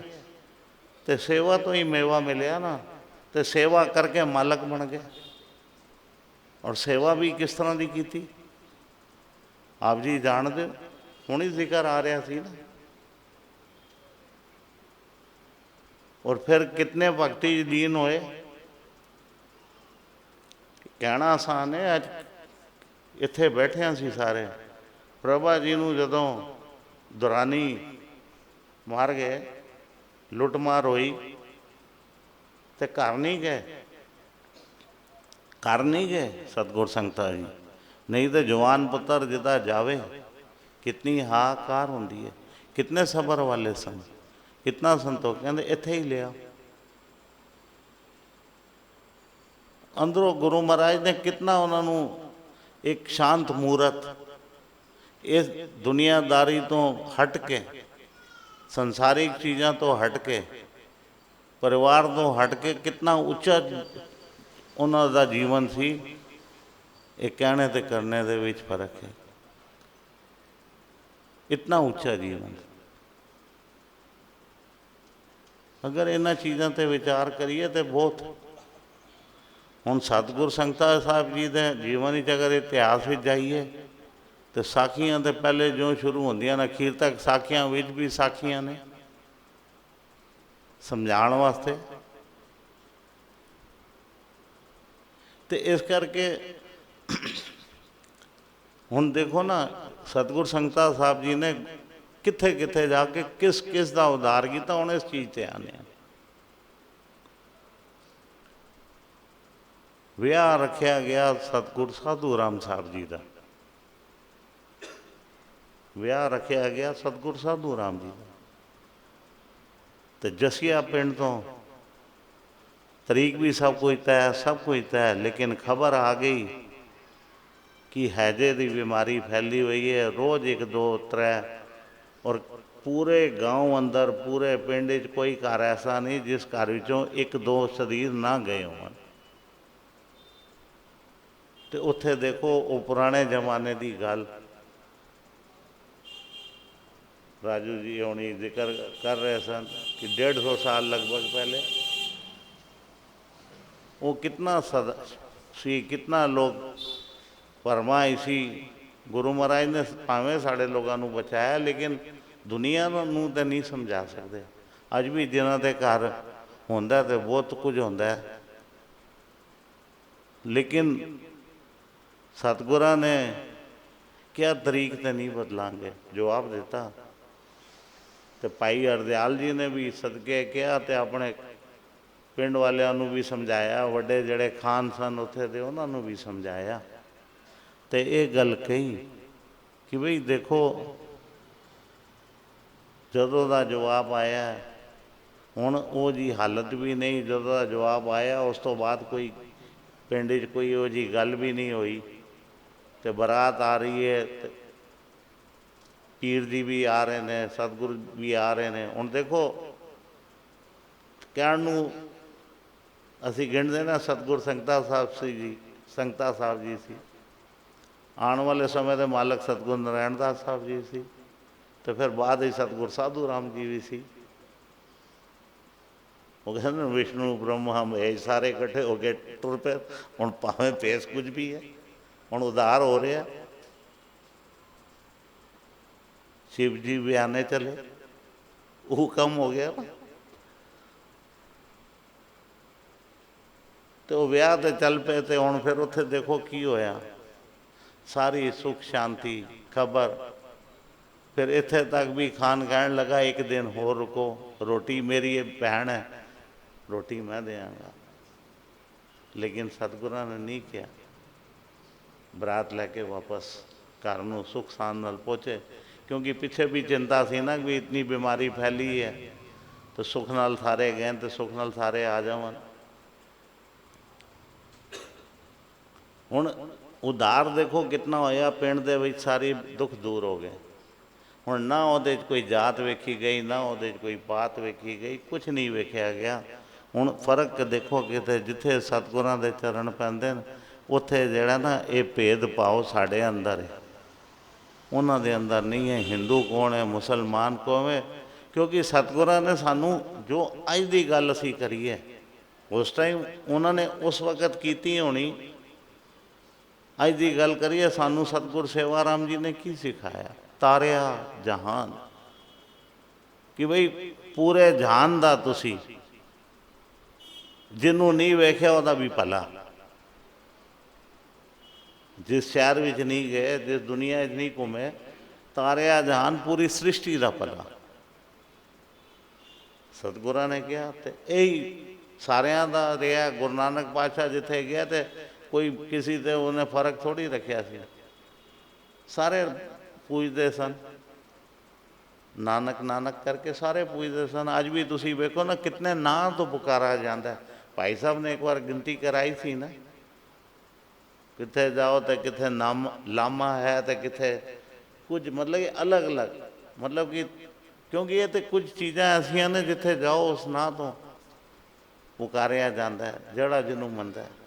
ਤੇ ਸੇਵਾ ਤੋਂ ਹੀ ਮੇਵਾ ਮਿਲਿਆ ਨਾ। ਤੇ ਸੇਵਾ ਕਰਕੇ ਮਾਲਕ ਬਣ ਗਏ। ਔਰ ਸੇਵਾ ਵੀ ਕਿਸ ਤਰ੍ਹਾਂ ਦੀ ਕੀਤੀ ਆਪ ਜੀ ਜਾਣਦੇ ਹੋ। ਹੁਣ ਹੀ ਜ਼ਿਕਰ ਆ ਰਿਹਾ ਸੀ ਨਾ। ਔਰ ਫਿਰ ਕਿਤਨੇ ਭਗਤੀ ਲੀਨ ਹੋਏ। ਕਹਿਣਾ ਆਸਾਨ ਹੈ, ਅੱਜ ਇੱਥੇ ਬੈਠੇ ਸੀ ਸਾਰੇ। ਪ੍ਰਭਾ ਜੀ ਨੂੰ ਜਦੋਂ ਦੁਰਾਨੀ ਮਾਰ ਗਏ, ਲੁੱਟ ਮਾਰ ਹੋਈ, ਤੇ ਘਰ ਨਹੀਂ ਗਏ, ਘਰ ਨਹੀਂ ਗਏ ਸਤਿਗੁਰ ਸੰਗਤਾਂ ਜੀ। ਨਹੀਂ ਤਾਂ ਜਵਾਨ ਪੁੱਤਰ ਜਿੱਦਾਂ ਜਾਵੇ, ਕਿਤਨੀ ਹਾਹਾਕਾਰ ਹੁੰਦੀ ਹੈ। ਕਿਤਨੇ ਸਬਰ ਵਾਲੇ ਸਨ, ਕਿਤਨਾ ਸੰਤੋਖ। ਕਹਿੰਦੇ ਇੱਥੇ ਹੀ ਲਿਆ। ਅੰਦਰੋਂ ਗੁਰੂ ਮਹਾਰਾਜ ਨੇ ਕਿਤਨਾ ਉਹਨਾਂ ਨੂੰ ਇੱਕ ਸ਼ਾਂਤ ਮੂਰਤ, ਇਸ ਦੁਨੀਆਦਾਰੀ ਤੋਂ ਹਟ ਕੇ, ਸੰਸਾਰਿਕ ਚੀਜ਼ਾਂ ਤੋਂ ਹਟ ਕੇ, ਪਰਿਵਾਰ ਤੋਂ ਹਟ ਕੇ, ਕਿਤਨਾ ਉੱਚਾ ਉਹਨਾਂ ਦਾ ਜੀਵਨ ਸੀ। ਇਹ ਕਹਿਣੇ ਤੇ ਕਰਨੇ ਦੇ ਵਿੱਚ ਫਰਕ ਹੈ। ਇਤਨਾ ਉੱਚਾ ਜੀਵਨ। ਅਗਰ ਇਹਨਾਂ ਚੀਜ਼ਾਂ ਤੇ ਵਿਚਾਰ ਕਰੀਏ ਤੇ ਬਹੁਤ। ਹੁਣ ਸਤਿਗੁਰ ਸੰਗਤਾਂ ਸਾਹਿਬ ਜੀ ਦੇ ਜੀਵਨ ਵਿੱਚ ਅਗਰ ਇਤਿਹਾਸ ਵਿੱਚ ਜਾਈਏ ਤੇ ਸਾਖੀਆਂ ਤੇ ਪਹਿਲੇ ਜੋ ਸ਼ੁਰੂ ਹੁੰਦੀਆਂ ਨੇ, ਅਖੀਰ ਤੱਕ ਸਾਖੀਆਂ ਵਿੱਚ ਵੀ ਸਾਖੀਆਂ ਨੇ ਸਮਝਾਉਣ ਵਾਸਤੇ। ਤੇ ਇਸ ਕਰਕੇ ਹੁਣ ਦੇਖੋ ਨਾ, ਸਤਿਗੁਰ ਸੰਗਤਾਂ ਸਾਹਿਬ ਜੀ ਨੇ ਕਿੱਥੇ ਕਿੱਥੇ ਜਾ ਕੇ ਕਿਸ ਕਿਸ ਦਾ ਉਧਾਰ ਕੀਤਾ। ਹੁਣ ਇਸ ਚੀਜ਼ ਤੇ ਆਨੇ ਆ। ਵਿਆਹ ਰੱਖਿਆ ਗਿਆ ਸਤਿਗੁਰ ਸਾਧੂ ਰਾਮ ਸਾਹਿਬ ਜੀ ਦਾ, ਵਿਆਹ ਰੱਖਿਆ ਗਿਆ ਸਤਿਗੁਰ ਸਾਧੂ ਰਾਮ ਜੀ ਦਾ। ਤੇ ਜਸੀਆ ਪਿੰਡ ਤੋਂ तरीक भी सब कुछ तय, सब कुछ तय, लेकिन खबर आ गई कि हैजे की बीमारी फैली हुई है, रोज़ 1 2 3, और पूरे गांव अंदर पूरे पिंड च कोई घर ऐसा नहीं जिस घर विचों 1 2 शरीर ना गए हों। तो उत्थे देखो वो पुराने जमाने की गल राजू जी होनी जिक्र कर रहे सन कि 150 साल लगभग पहले वो कितना सद सी, कितना लोग भरमा इसी गुरु महाराज ने भावें साढ़े लोगों को बचाया, लेकिन दुनिया नूं तो नहीं समझा सकते। अज भी जिन्हों के घर होंदा तो बहुत कुछ होंदा है, लेकिन सतगुरां ने क्या तरीक तो नहीं बदलांगे जवाब दिता। तो भाई हरदयाल जी ने भी सदके किया तो अपने पिंड वालों भी समझाया, वड्डे जड़े खान सन उत्थे दे उन्होंने भी समझाया। तो ये गल कही कि बई देखो जदों का जवाब आया हुण वो जी हालत भी नहीं, जदों का जवाब आया उस तो बाद कोई पिंड च कोई वो जी गल भी नहीं हुई। तो बरात आ रही है, पीर जी भी आ रहे हैं, सतगुरु भी आ रहे हैं। हुण देखो कहण नूं असीं गिणदे ना सतगुरु संगता साहब सी जी, संगता साहब जी सी, आने वाले समय के मालक सतगुरु नारायण दास साहब जी सी, तो फिर बाद ही सतगुरु साधू राम जी भी सी। वो कहते विष्णु ब्रह्मा महेश सारे इकट्ठे हो गए टुर पे। हुण भावें पेश कुछ भी है, हुण उधार हो रहा, शिव जी भी आने चले, वो कम हो गया ना। तो विआह तो चल पे, तो हुण फिर उत्थे देखो की होया, सारी सुख शांति खबर। फिर इत्थे तक भी खान कहन लगा 1 दिन होर रुको, रोटी मेरी भैन है, रोटी मैं देंगा। लेकिन सतगुरां ने नहीं किया, बरात लैके वापस घर नूं सुख शान नाल पहुँचे, क्योंकि पिछे भी चिंता सी ना भी इतनी बीमारी फैली है, तो सुख नाल सारे गए तो सुख नाल सारे आ जावन। हुण उधार देखो कितना होया, पिंड दे विच सारी दुख दूर हो गए। हुण ना उहदे कोई जात वेखी गई, ना उहदे कोई पात वेखी गई, कुछ नहीं वेख्या गया। हुण फर्क देखो किते जिथे सतगुरां दे चरण पैंदे ने उत्थे जिहड़ा ना ये भेद भाव साढ़े अंदर है, उन्हां दे अंदर नहीं है। हिंदू कौन है, मुसलमान कौन है, क्योंकि सतगुरां ने सानू जो अज की गल असी करिए उस टाइम उन्होंने उस वक्त की होनी, अज की गल करिए सानू सतगुरु सेवाराम जी ने की सिखाया, तारिया जहान कि बई पूरे जहान का तुसी जिन्हों नहीं वेख्या वह भी भला, जिस शहर में नहीं गए, जिस दुनिया नहीं घूमे, तारिया जहान पूरी सृष्टि का भला सतगुरां ने कहा। तो यही सारिया का रहा। गुरु नानक पातशाह जिथे गया तो कोई किसी से उन्हें फर्क थोड़ी रखा सी, सारे पूजते सन, नानक नानक करके सारे पूजते सन। अज भी तुसी वेखो ना कितने नां तो पुकारा जाता है। भाई साहब ने एक बार गिनती कराई थी ना, किथे जाओ तो किथे नाम लामा है, तो किथे कुछ, मतलब कि अलग अलग, मतलब कि क्योंकि ये तो कुछ चीज़ां ऐसियां ने जिथे जाओ उस नां तो पुकारिया जाता है जड़ा जिन्हों मनता है।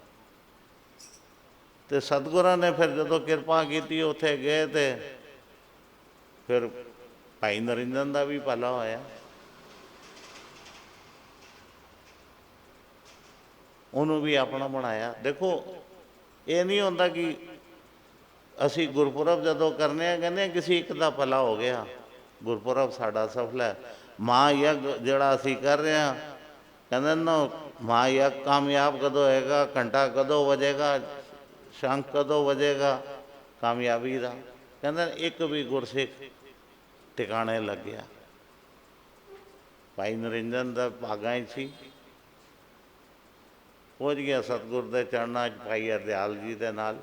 तो सतगुरां ने फिर जो कृपा की उत्थे गए तो फिर भाई नरिंदन का भी भला होया, उन्होंने भी अपना बनाया। देखो ये नहीं होता कि असी गुरपुरब जदों करने कहने किसी एक का भला हो गया, गुरपुरब साडा सफल है। महायज्ञ जड़ा असी कर रहे हैं, कहते ना महायज्ञ कामयाब कदों होएगा, घंटा कदों वजेगा, शंख कदों वजेगा कामयाबी का, कहते एक भी गुरसिख टिकाने लग गया। भाई नरिंजन का भागा ही सी, पहुँच गया सतगुरु के चरणों भाई हरदयाल जी के नाल।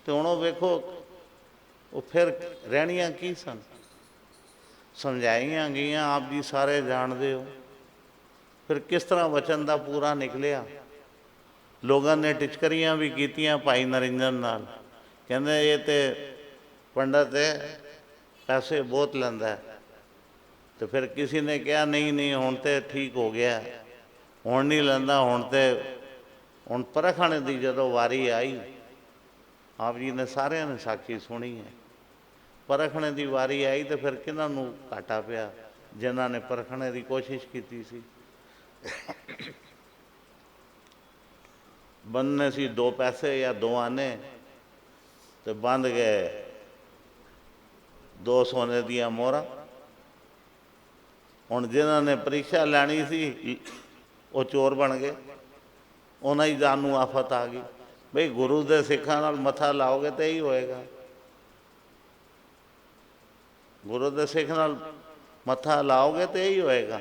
तो हुण वेखो वो फिर रहनियां की सन, समझाइया गई, आप जी सारे जानते हो। ਫਿਰ ਕਿਸ ਤਰ੍ਹਾਂ ਵਚਨ ਦਾ ਪੂਰਾ ਨਿਕਲਿਆ। ਲੋਕਾਂ ਨੇ ਟਿਚਕਰੀਆਂ ਵੀ ਕੀਤੀਆਂ ਭਾਈ ਨਰਿੰਜਨ ਨਾਲ, ਕਹਿੰਦੇ ਇਹ ਤੇ ਪੰਡਤ ਹੈ, ਪੈਸੇ ਬਹੁਤ ਲੈਂਦਾ ਹੈ। ਤੇ ਫਿਰ ਕਿਸੇ ਨੇ ਕਿਹਾ ਨਹੀਂ ਨਹੀਂ ਹੁਣ ਤੇ ਠੀਕ ਹੋ ਗਿਆ, ਹੁਣ ਨਹੀਂ ਲੈਂਦਾ, ਹੁਣ ਪਰਖਣ ਦੀ ਜਦੋਂ ਵਾਰੀ ਆਈ, ਆਪ ਜੀ ਨੇ ਸਾਰਿਆਂ ਨੇ ਸਾਖੀ ਸੁਣੀ ਹੈ, ਪਰਖਣੇ ਦੀ ਵਾਰੀ ਆਈ ਤੇ ਫਿਰ ਕਿਹਨਾਂ ਨੂੰ ਘਾਟਾ ਪਿਆ, ਜਿਨ੍ਹਾਂ ਨੇ ਪਰਖਣੇ ਦੀ ਕੋਸ਼ਿਸ਼ ਕੀਤੀ ਸੀ। ਬੰਨਣੇ ਸੀ 2 ਪੈਸੇ ਜਾਂ 2 ਆਨੇ, ਤੇ ਬੰਦ ਗਏ 2 ਸੋਨੇ ਦੀਆਂ ਮੋਹਰਾਂ। ਹੁਣ ਜਿਨ੍ਹਾਂ ਨੇ ਪ੍ਰੀਖਿਆ ਲੈਣੀ ਸੀ ਉਹ ਚੋਰ ਬਣ ਗਏ, ਉਹਨਾਂ ਹੀ ਜਾਨ ਨੂੰ ਆਫਤ ਆ ਗਈ। ਬਈ ਗੁਰੂ ਦੇ ਸਿੱਖਾਂ ਨਾਲ ਮੱਥਾ ਲਾਓਗੇ ਤਾਂ ਇਹੀ ਹੋਏਗਾ, ਗੁਰੂ ਦੇ ਸਿੱਖ ਨਾਲ ਮੱਥਾ ਲਾਓਗੇ ਤਾਂ ਇਹੀ ਹੋਏਗਾ।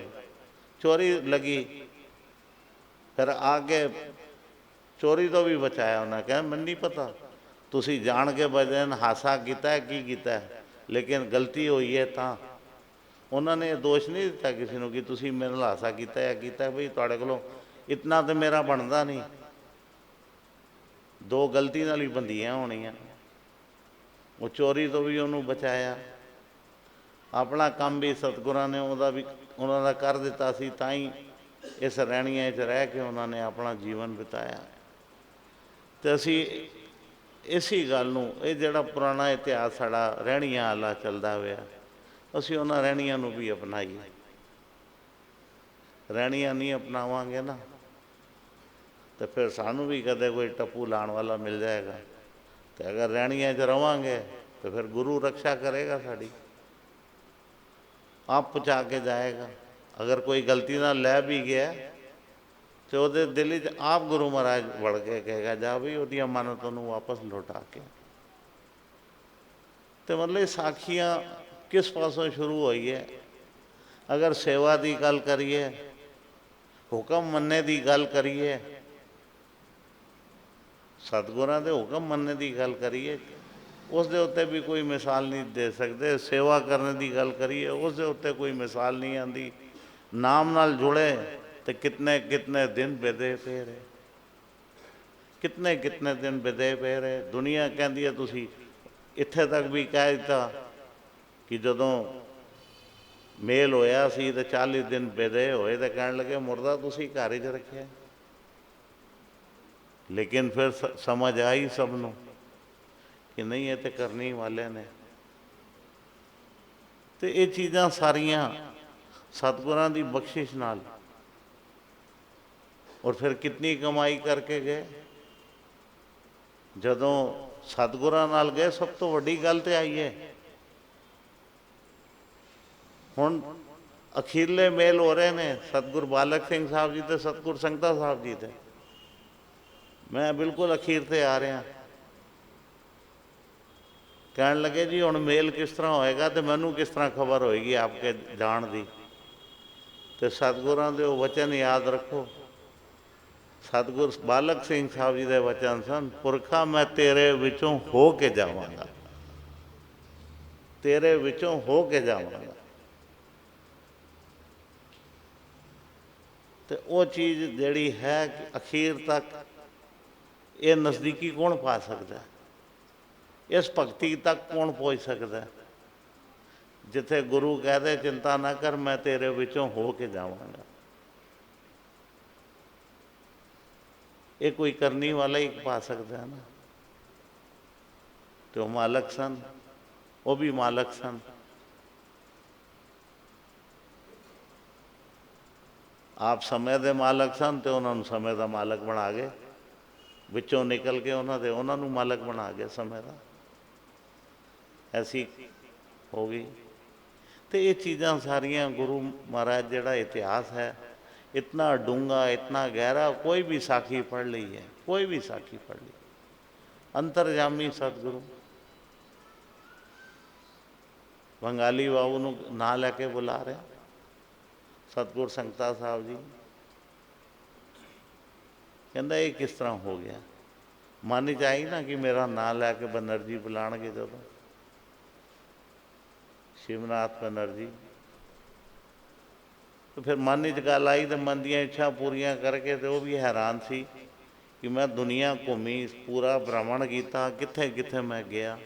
ਚੋਰੀ ਲੱਗੀ, ਫਿਰ ਆ ਕੇ ਚੋਰੀ ਤੋਂ ਵੀ ਬਚਾਇਆ ਉਹਨਾਂ। ਕਹਿੰਦਾ ਮੈਨੂੰ ਨਹੀਂ ਪਤਾ ਤੁਸੀਂ ਜਾਣ ਕੇ ਬਜੇ ਹਾਸਾ ਕੀਤਾ ਕੀ ਕੀਤਾ, ਲੇਕਿਨ ਗਲਤੀ ਹੋਈ ਹੈ। ਤਾਂ ਉਹਨਾਂ ਨੇ ਦੋਸ਼ ਨਹੀਂ ਦਿੱਤਾ ਕਿਸੇ ਨੂੰ ਕਿ ਤੁਸੀਂ ਮੇਰੇ ਨਾਲ ਹਾਸਾ ਕੀਤਾ ਜਾਂ ਕੀਤਾ, ਬਈ ਤੁਹਾਡੇ ਕੋਲੋਂ ਇਤਨਾ ਤਾਂ ਮੇਰਾ ਬਣਦਾ ਨਹੀਂ, 2 ਗਲਤੀ ਨਾਲ ਹੀ ਬੰਦੀਆਂ ਹੋਣੀਆਂ। ਉਹ ਚੋਰੀ ਤੋਂ ਵੀ ਉਹਨੂੰ ਬਚਾਇਆ। ਆਪਣਾ ਕੰਮ ਵੀ ਸਤਿਗੁਰਾਂ ਨੇ ਉਹਨਾਂ ਦਾ ਕਰ ਦਿੱਤਾ ਸੀ, ਤਾਂ ਹੀ ਇਸ ਰਹਿਣੀਆਂ 'ਚ ਰਹਿ ਕੇ ਉਹਨਾਂ ਨੇ ਆਪਣਾ ਜੀਵਨ ਬਿਤਾਇਆ। ਅਤੇ ਅਸੀਂ ਇਸੀ ਗੱਲ ਨੂੰ, ਇਹ ਜਿਹੜਾ ਪੁਰਾਣਾ ਇਤਿਹਾਸ ਸਾਡਾ ਰਹਿਣੀਆਂ ਵਾਲਾ ਚੱਲਦਾ ਹੋਇਆ, ਅਸੀਂ ਉਹਨਾਂ ਰਹਿਣੀਆਂ ਨੂੰ ਵੀ ਅਪਣਾਈਏ। ਰਹਿਣੀਆਂ ਨਹੀਂ ਅਪਣਾਵਾਂਗੇ ਨਾ ਤੇ ਫਿਰ ਸਾਨੂੰ ਵੀ ਕਦੇ ਕੋਈ ਟੱਪੂ ਲਾਉਣ ਵਾਲਾ ਮਿਲ ਜਾਏਗਾ। ਅਤੇ ਅਗਰ ਰਹਿਣੀਆਂ 'ਚ ਰਵਾਂਗੇ ਤਾਂ ਫਿਰ ਗੁਰੂ ਰਕਸ਼ਾ ਕਰੇਗਾ ਸਾਡੀ, ਆਪ ਪਹੁੰਚਾ ਕੇ ਜਾਏਗਾ। ਅਗਰ ਕੋਈ ਗਲਤੀ ਨਾਲ ਲੈ ਵੀ ਗਿਆ ਤੇ ਉਹਦੇ ਦਿਲ 'ਚ ਆਪ ਗੁਰੂ ਮਹਾਰਾਜ ਵੜ ਕੇ ਕਹੇਗਾ ਜਾ ਵੀ ਉਹਦੀਆਂ ਮੰਨਤਾਂ ਨੂੰ ਵਾਪਸ ਲੌਟਾ ਕੇ। ਤੇ ਮਤਲਬ ਸਾਖੀਆਂ ਕਿਸ ਪਾਸੋਂ ਸ਼ੁਰੂ ਹੋਈ ਹੈ। ਅਗਰ ਸੇਵਾ ਦੀ ਗੱਲ ਕਰੀਏ, ਹੁਕਮ ਮੰਨਣੇ ਦੀ ਗੱਲ ਕਰੀਏ, ਸਤਿਗੁਰਾਂ ਦੇ ਹੁਕਮ ਮੰਨਣੇ ਦੀ ਗੱਲ ਕਰੀਏ, ਉਸ ਦੇ ਉੱਤੇ ਵੀ ਕੋਈ ਮਿਸਾਲ ਨਹੀਂ ਦੇ ਸਕਦੇ। ਸੇਵਾ ਕਰਨ ਦੀ ਗੱਲ ਕਰੀਏ, ਉਸ ਦੇ ਉੱਤੇ ਕੋਈ ਮਿਸਾਲ ਨਹੀਂ ਆਉਂਦੀ। ਨਾਮ ਨਾਲ ਜੁੜੇ ਤੇ ਕਿਤਨੇ ਕਿਤਨੇ ਦਿਨ ਬਿਤੇ ਪਏ ਰਹੇ, ਕਿਤਨੇ ਕਿਤਨੇ ਦਿਨ ਬਿਤੇ ਪਏ ਰਹੇ। ਦੁਨੀਆ ਕਹਿੰਦੀ ਹੈ, ਤੁਸੀਂ ਇੱਥੇ ਤੱਕ ਵੀ ਕਹਿ ਦਿੱਤਾ ਕਿ ਜਦੋਂ ਮੇਲ ਹੋਇਆ ਸੀ ਤੇ 40 ਦਿਨ ਬਿਤੇ ਹੋਏ ਤੇ ਕਹਿਣ ਲੱਗੇ ਮੁਰਦਾ ਤੁਸੀਂ ਘਰ 'ਚ ਰੱਖਿਆ। ਲੇਕਿਨ ਫਿਰ ਸਮਝ ਆਈ ਸਭ ਨੂੰ ਕਿ ਨਹੀਂ, ਇਹ ਤੇ ਕਰਨੀ ਵਾਲੇ ਨੇ। ਤੇ ਇਹ ਚੀਜ਼ਾਂ ਸਾਰੀਆਂ ਸਤਿਗੁਰਾਂ ਦੀ ਬਖਸ਼ਿਸ਼ ਨਾਲ, ਔਰ ਫਿਰ ਕਿਤਨੀ ਕਮਾਈ ਕਰਕੇ ਗਏ। ਜਦੋਂ ਸਤਿਗੁਰਾਂ ਨਾਲ ਗਏ, ਸਭ ਤੋਂ ਵੱਡੀ ਗੱਲ ਤੇ ਆਈ ਹੈ, ਹੁਣ ਅਖੀਰਲੇ ਮੇਲ ਹੋ ਰਹੇ ਨੇ ਸਤਿਗੁਰ ਬਾਲਕ ਸਿੰਘ ਸਾਹਿਬ ਜੀ ਤੇ ਸਤਿਗੁਰ ਸੰਗਤਾ ਸਾਹਿਬ ਜੀ ਦੇ। ਮੈਂ ਬਿਲਕੁਲ ਅਖੀਰ ਤੇ ਆ ਰਿਹਾ। ਕਹਿਣ ਲੱਗੇ ਜੀ ਹੁਣ ਮੇਲ ਕਿਸ ਤਰ੍ਹਾਂ ਹੋਏਗਾ ਤੇ ਮੈਨੂੰ ਕਿਸ ਤਰ੍ਹਾਂ ਖਬਰ ਹੋਏਗੀ ਆਪਕੇ ਜਾਣ ਦੀ। ਤੇ ਸਤਿਗੁਰਾਂ ਦੇ ਉਹ ਵਚਨ ਯਾਦ ਰੱਖੋ। ਸਤਿਗੁਰ ਬਾਲਕ ਸਿੰਘ ਸਾਹਿਬ ਜੀ ਦੇ ਵਚਨ ਸਨ, ਪੁਰਖਾ ਮੈਂ ਤੇਰੇ ਵਿੱਚੋਂ ਹੋ ਕੇ ਜਾਵਾਂਗਾ, ਤੇਰੇ ਵਿੱਚੋਂ ਹੋ ਕੇ ਜਾਵਾਂਗਾ। ਤੇ ਉਹ ਚੀਜ਼ ਜਿਹੜੀ ਹੈ ਕਿ ਅਖੀਰ ਤੱਕ ਇਹ ਨਜ਼ਦੀਕੀ ਕੌਣ ਪਾ ਸਕਦਾ, ਇਸ ਭਗਤੀ ਤੱਕ ਕੌਣ ਪਹੁੰਚ ਸਕਦਾ, ਜਿੱਥੇ ਗੁਰੂ ਕਹਦੇ ਚਿੰਤਾ ਨਾ ਕਰ ਮੈਂ ਤੇਰੇ ਵਿੱਚੋਂ ਹੋ ਕੇ ਜਾਵਾਂਗਾ। ਇਹ ਕੋਈ ਕਰਨੀ ਵਾਲਾ ਹੀ ਪਾ ਸਕਦਾ ਹੈ ਨਾ। ਤੇ ਉਹ ਮਾਲਕ ਸਨ, ਉਹ ਵੀ ਮਾਲਕ ਸਨ। ਆਪ ਸਮੇਂ ਦੇ ਮਾਲਕ ਸਨ ਤੇ ਉਹਨਾਂ ਨੂੰ ਸਮੇਂ ਦਾ ਮਾਲਕ ਬਣਾ ਗਏ, ਵਿੱਚੋਂ ਨਿਕਲ ਕੇ ਉਹਨਾਂ ਨੂੰ ਮਾਲਕ ਬਣਾ ਗਏ ਸਮੇਂ ਦਾ। ਐਸੀ ਹੋ ਗਈ। ਤੇ ਇਹ ਚੀਜ਼ਾਂ ਸਾਰੀਆਂ ਗੁਰੂ ਮਹਾਰਾਜ ਜਿਹੜਾ ਇਤਿਹਾਸ ਹੈ, ਇਤਨਾ ਡੂੰਘਾ, ਇਤਨਾ ਗਹਿਰਾ, ਕੋਈ ਵੀ ਸਾਖੀ ਪੜ੍ਹ ਲਈ ਹੈ, ਕੋਈ ਵੀ ਸਾਖੀ ਪੜ੍ਹ ਲਈ। ਅੰਤਰਜਾਮੀ ਸਤਿਗੁਰੂ ਬੰਗਾਲੀ ਬਾਬੂ ਨੂੰ ਨਾਂ ਲੈ ਕੇ ਬੁਲਾ ਰਿਹਾ, ਸਤਿਗੁਰ ਸੰਗਤਾ ਸਾਹਿਬ ਜੀ। ਕਹਿੰਦਾ ਇਹ ਕਿਸ ਤਰ੍ਹਾਂ ਹੋ ਗਿਆ। ਮਨ 'ਚ ਆਈ ਨਾ ਕਿ ਮੇਰਾ ਨਾਂ ਲੈ ਕੇ ਬਨਰਜੀ ਬੁਲਾਉਣਗੇ, ਜਦੋਂ ਸ਼ਿਵਨਾਥ ਬਨਰਜੀ। ਤੇ ਫਿਰ ਮਨ 'ਚ ਗੱਲ ਆਈ, ਤੇ ਮਨ ਦੀਆਂ ਇੱਛਾ ਪੂਰੀਆਂ ਕਰਕੇ ਤੇ ਉਹ ਵੀ ਹੈਰਾਨ ਸੀ ਕਿ ਮੈਂ ਦੁਨੀਆ ਘੁੰਮੀ, ਪੂਰਾ ਭ੍ਰਮਣ ਕੀਤਾ, ਕਿੱਥੇ ਕਿੱਥੇ ਮੈਂ ਗਿਆ।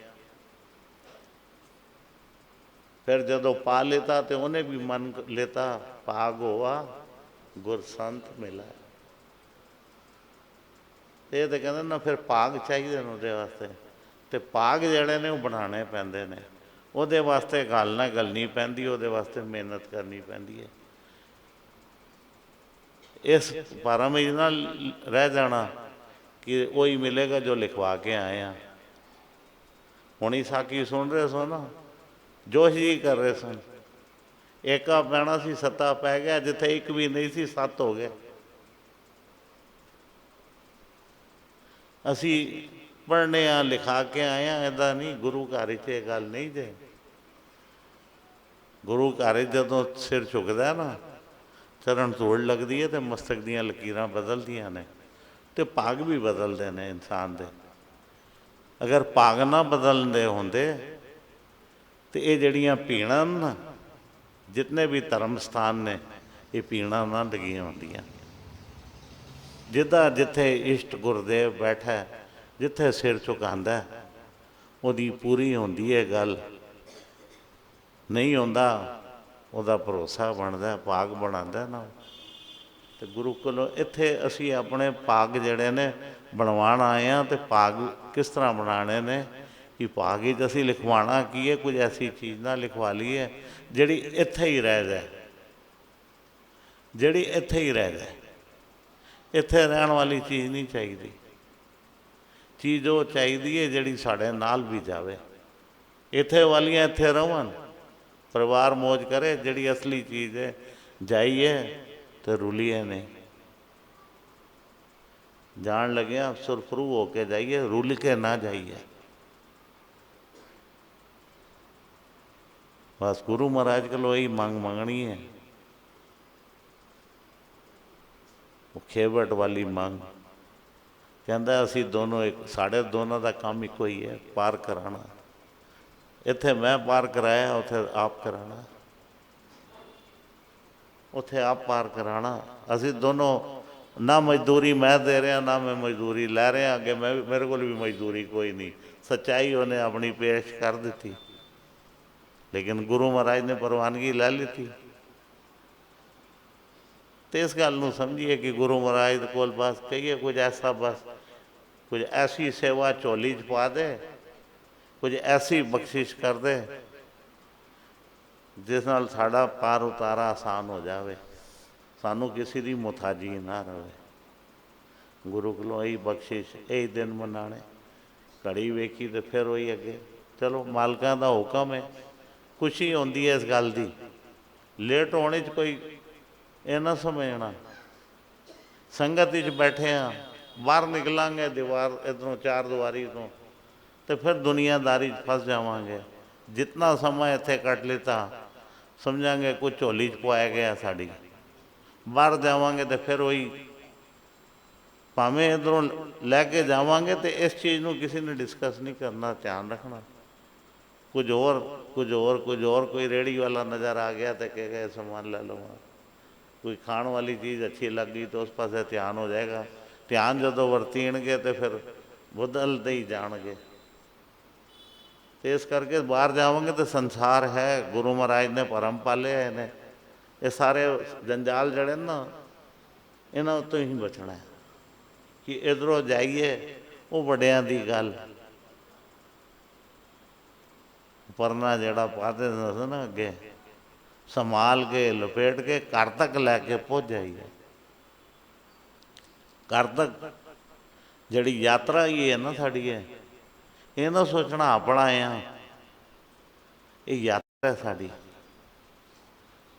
ਫਿਰ ਜਦੋਂ ਪਾ ਲੇਤਾ ਤੇ ਉਹਨੇ ਵੀ ਮੰਨ ਲੇਤਾ, ਭਾਗ ਹੋਆ ਗੁਰ ਸੰਤ ਮਿਲਾ। ਇਹ ਤੇ ਕਹਿੰਦੇ ਨਾ, ਫਿਰ ਭਾਗ ਚਾਹੀਦੇ ਨੇ ਉਹਦੇ ਵਾਸਤੇ, ਤੇ ਭਾਗ ਜਿਹੜੇ ਨੇ ਉਹ ਬਣਾਉਣੇ ਪੈਂਦੇ ਨੇ। ਉਹਦੇ ਵਾਸਤੇ ਗੱਲ ਨਾ ਗੱਲਣੀ ਪੈਂਦੀ, ਉਹਦੇ ਵਾਸਤੇ ਮਿਹਨਤ ਕਰਨੀ ਪੈਂਦੀ ਹੈ। ਇਸ ਭਰਮ ਵਿੱਚ ਨਾ ਰਹਿ ਜਾਣਾ ਕਿ ਉਹੀ ਮਿਲੇਗਾ ਜੋ ਲਿਖਵਾ ਕੇ ਆਏ ਆ। ਹੁਣ ਹੀ ਸਾਖੀ ਸੁਣ ਰਹੇ ਸੋ ਨਾ, ਜੋਸ਼ ਜੀ ਕਰ ਰਹੇ ਸਨ, ਏਕਾ ਪੈਣਾ ਸੀ ਸੱਤਾ ਪੈ ਗਿਆ, ਜਿੱਥੇ ਇੱਕ ਵੀ ਨਹੀਂ ਸੀ 7 ਹੋ ਗਏ। ਅਸੀਂ ਪੜ੍ਹਨੇ ਆ, ਲਿਖਾ ਕੇ ਆਏ ਆ, ਇੱਦਾਂ ਨਹੀਂ। ਗੁਰੂ ਘਰ 'ਚ ਇਹ ਗੱਲ ਨਹੀਂ ਜੇ। ਗੁਰੂ ਘਰ ਜਦੋਂ ਸਿਰ ਝੁਕਦਾ ਨਾ, ਚਰਨ ਧੂੜ ਲੱਗਦੀ ਹੈ, ਤੇ ਮਸਤਕ ਦੀਆਂ ਲਕੀਰਾਂ ਬਦਲਦੀਆਂ ਨੇ, ਤੇ ਭਾਗ ਵੀ ਬਦਲਦੇ ਨੇ ਇਨਸਾਨ ਦੇ। ਅਗਰ ਭਾਗ ਨਾ ਬਦਲਦੇ ਹੁੰਦੇ ਤੇ ਇਹ ਜਿਹੜੀਆਂ ਭੀੜਾਂ ਨਾ, ਜਿਤਨੇ ਵੀ ਧਰਮ ਸਥਾਨ ਨੇ, ਇਹ ਭੀੜਾਂ ਨਾ ਲੱਗੀਆਂ ਹੁੰਦੀਆਂ। ਜਿੱਦਾਂ ਜਿੱਥੇ ਇਸ਼ਟ ਗੁਰਦੇਵ ਬੈਠਾ, ਜਿੱਥੇ ਸਿਰ ਝੁਕਾਉਂਦਾ, ਉਹਦੀ ਪੂਰੀ ਹੁੰਦੀ ਹੈ ਗੱਲ। ਨਹੀਂ ਹੁੰਦਾ, ਉਹਦਾ ਭਰੋਸਾ ਬਣਦਾ, ਭਾਗ ਬਣਾਉਂਦਾ ਨਾ। ਤੇ ਗੁਰੂ ਕੋਲੋਂ ਇੱਥੇ ਅਸੀਂ ਆਪਣੇ ਭਾਗ ਜਿਹੜੇ ਨੇ ਬਣਵਾਉਣ ਆਏ ਹਾਂ। ਤੇ ਭਾਗ ਕਿਸ ਤਰ੍ਹਾਂ ਬਣਾਉਣੇ ਨੇ ਕਿ ਭਾਗ ਵਿੱਚ ਅਸੀਂ ਲਿਖਵਾਉਣਾ ਕੀ ਹੈ, ਕੁਝ ਐਸੀ ਚੀਜ਼ ਨਾ ਲਿਖਵਾ ਲਈਏ ਜਿਹੜੀ ਇੱਥੇ ਹੀ ਰਹਿ ਜਾਏ, ਜਿਹੜੀ ਇੱਥੇ ਹੀ ਰਹਿ ਜਾਏ। ਇੱਥੇ ਰਹਿਣ ਵਾਲੀ ਚੀਜ਼ ਨਹੀਂ ਚਾਹੀਦੀ। ਚੀਜ਼ ਉਹ ਚਾਹੀਦੀ ਹੈ ਜਿਹੜੀ ਸਾਡੇ ਨਾਲ ਵੀ ਜਾਵੇ। ਇੱਥੇ ਵਾਲੀਆਂ ਇੱਥੇ ਰਹਣ, ਪਰਿਵਾਰ ਮੌਜ ਕਰੇ। ਜਿਹੜੀ ਅਸਲੀ ਚੀਜ਼ ਹੈ, ਜਾਈਏ ਤੇ ਰੁਲੀਏ ਨਹੀਂ। ਜਾਣ ਲੱਗਿਆ ਸੁਰਖਰੂ ਹੋ ਕੇ ਜਾਈਏ, ਰੁਲ ਕੇ ਨਾ ਜਾਈਏ। ਬਸ ਗੁਰੂ ਮਹਾਰਾਜ ਕੋਲੋਂ ਇਹੀ ਮੰਗ ਮੰਗਣੀ ਹੈ, ਉਹ ਖੇਵਟ ਵਾਲੀ ਮੰਗ। ਕਹਿੰਦਾ ਅਸੀਂ ਦੋਨੋਂ ਇੱਕ, ਸਾਡੇ ਦੋਨਾਂ ਦਾ ਕੰਮ ਇੱਕੋ ਹੀ ਹੈ, ਪਾਰ ਕਰਾਉਣਾ। ਇੱਥੇ ਮੈਂ ਪਾਰ ਕਰਾਇਆ, ਉੱਥੇ ਆਪ ਕਰਾਉਣਾ। ਉੱਥੇ ਆਪ ਪਾਰ ਕਰਾਉਣਾ। ਅਸੀਂ ਦੋਨੋਂ, ਨਾ ਮਜ਼ਦੂਰੀ ਮੈਂ ਦੇ ਰਿਹਾ, ਨਾ ਮੈਂ ਮਜ਼ਦੂਰੀ ਲੈ ਰਿਹਾ। ਅੱਗੇ ਮੇਰੇ ਕੋਲ ਵੀ ਮਜ਼ਦੂਰੀ ਕੋਈ ਨਹੀਂ, ਸੱਚਾਈ ਉਹਨੇ ਆਪਣੀ ਪੇਸ਼ ਕਰ ਦਿੱਤੀ, ਲੇਕਿਨ ਗੁਰੂ ਮਹਾਰਾਜ ਨੇ ਪ੍ਰਵਾਨਗੀ ਲੈ ਲਿੱਤੀ। ਤੇ ਇਸ ਗੱਲ ਨੂੰ ਸਮਝੀਏ ਕਿ ਗੁਰੂ ਮਹਾਰਾਜ ਦੇ ਕੋਲ ਬਸ ਕਹੀਏ ਕੁਝ ਐਸਾ, ਬਸ ਕੁਝ ਐਸੀ ਸੇਵਾ ਝੋਲੀ 'ਚ ਪਾ ਦੇ, ਕੁਝ ਐਸੀ ਬਖਸ਼ਿਸ਼ ਕਰ ਦੇ ਜਿਸ ਨਾਲ ਸਾਡਾ ਪਾਰ ਉਤਾਰਾ ਆਸਾਨ ਹੋ ਜਾਵੇ, ਸਾਨੂੰ ਕਿਸੇ ਦੀ ਮੁਹਤਾਜੀ ਨਾ ਰਹੇ। ਗੁਰੂ ਕੋਲੋਂ ਇਹੀ ਬਖਸ਼ਿਸ਼, ਇਹੀ ਦਿਨ ਮਨਾਣੇ। ਘੜੀ ਵੇਖੀ ਤੇ ਫਿਰ ਉਹੀ ਅੱਗੇ। ਚਲੋ ਮਾਲਕਾਂ ਦਾ ਹੁਕਮ ਹੈ, ਖੁਸ਼ੀ ਹੁੰਦੀ ਹੈ ਇਸ ਗੱਲ ਦੀ। ਲੇਟ ਹੋਣੇ 'ਚ ਕੋਈ ਇਹ ਨਾ ਸਮਝਣਾ। ਸੰਗਤ ਵਿੱਚ ਬੈਠੇ ਹਾਂ, ਬਾਹਰ ਨਿਕਲਾਂਗੇ ਦੀਵਾਰ ਇੱਧਰੋਂ, ਚਾਰ ਦੀਵਾਰੀ ਤੋਂ, ਤੇ ਫਿਰ ਦੁਨੀਆਦਾਰੀ 'ਚ ਫਸ ਜਾਵਾਂਗੇ। ਜਿਤਨਾ ਸਮਾਂ ਇੱਥੇ ਕੱਟ ਲਿੱਤਾ, ਸਮਝਾਂਗੇ ਕੁਝ ਝੋਲੀ 'ਚ ਪਵਾਇਆ ਗਿਆ ਸਾਡੀ। ਬਾਹਰ ਜਾਵਾਂਗੇ ਤੇ ਫਿਰ ਉਹੀ, ਭਾਵੇਂ ਇੱਧਰੋਂ ਲੈ ਕੇ ਜਾਵਾਂਗੇ, ਤੇ ਇਸ ਚੀਜ਼ ਨੂੰ ਕਿਸੇ ਨੇ ਡਿਸਕਸ ਨਹੀਂ ਕਰਨਾ, ਧਿਆਨ ਰੱਖਣਾ। ਕੁਝ ਹੋਰ ਕੁਝ ਹੋਰ ਕੁਝ ਹੋਰ, ਕੋਈ ਰੇਹੜੀ ਵਾਲਾ ਨਜ਼ਰ ਆ ਗਿਆ ਤੇ ਕਹੇਗਾ ਇਹ ਸਮਾਨ ਲੈ ਲਵਾਂ। ਕੋਈ ਖਾਣ ਵਾਲੀ ਚੀਜ਼ ਅੱਛੀ ਲੱਗ ਗਈ ਤਾਂ ਉਸ ਪਾਸੇ ਧਿਆਨ ਹੋ ਜਾਏਗਾ। ਧਿਆਨ ਜਦੋਂ ਵਰਤੀਣਗੇ ਤੇ ਫਿਰ ਬਦਲਦੇ ਹੀ ਜਾਣਗੇ। ਤੇ ਇਸ ਕਰਕੇ ਬਾਹਰ ਜਾਵਾਂਗੇ ਤੇ ਸੰਸਾਰ ਹੈ, ਗੁਰੂ ਮਹਾਰਾਜ ਨੇ ਭਰਮ ਪਾਲੇ ਹੋਏ ਨੇ। ਇਹ ਸਾਰੇ ਜੰਜਾਲ ਜਿਹੜੇ ਨਾ, ਇਹਨਾਂ ਉੱਤੋਂ ਹੀ ਬਚਣਾ ਹੈ ਕਿ ਇੱਧਰੋਂ ਜਾਈਏ। ਉਹ ਵੱਡਿਆਂ ਦੀ ਗੱਲ, ਪਰਨਾ ਜਿਹੜਾ ਪਾਦੇ ਸੀ ਨਾ ਅੱਗੇ, ਸੰਭਾਲ ਕੇ ਲਪੇਟ ਕੇ ਘਰ ਤੱਕ ਲੈ ਕੇ ਪਹੁੰਚ ਜਾਈਏ। ਘਰ ਤੱਕ ਜਿਹੜੀ ਯਾਤਰਾ ਹੀ ਹੈ ਨਾ ਸਾਡੀ, ਇਹ ਨਾ ਸੋਚਣਾ ਆਪਣਾ ਆ, ਇਹ ਯਾਤਰਾ ਹੈ ਸਾਡੀ।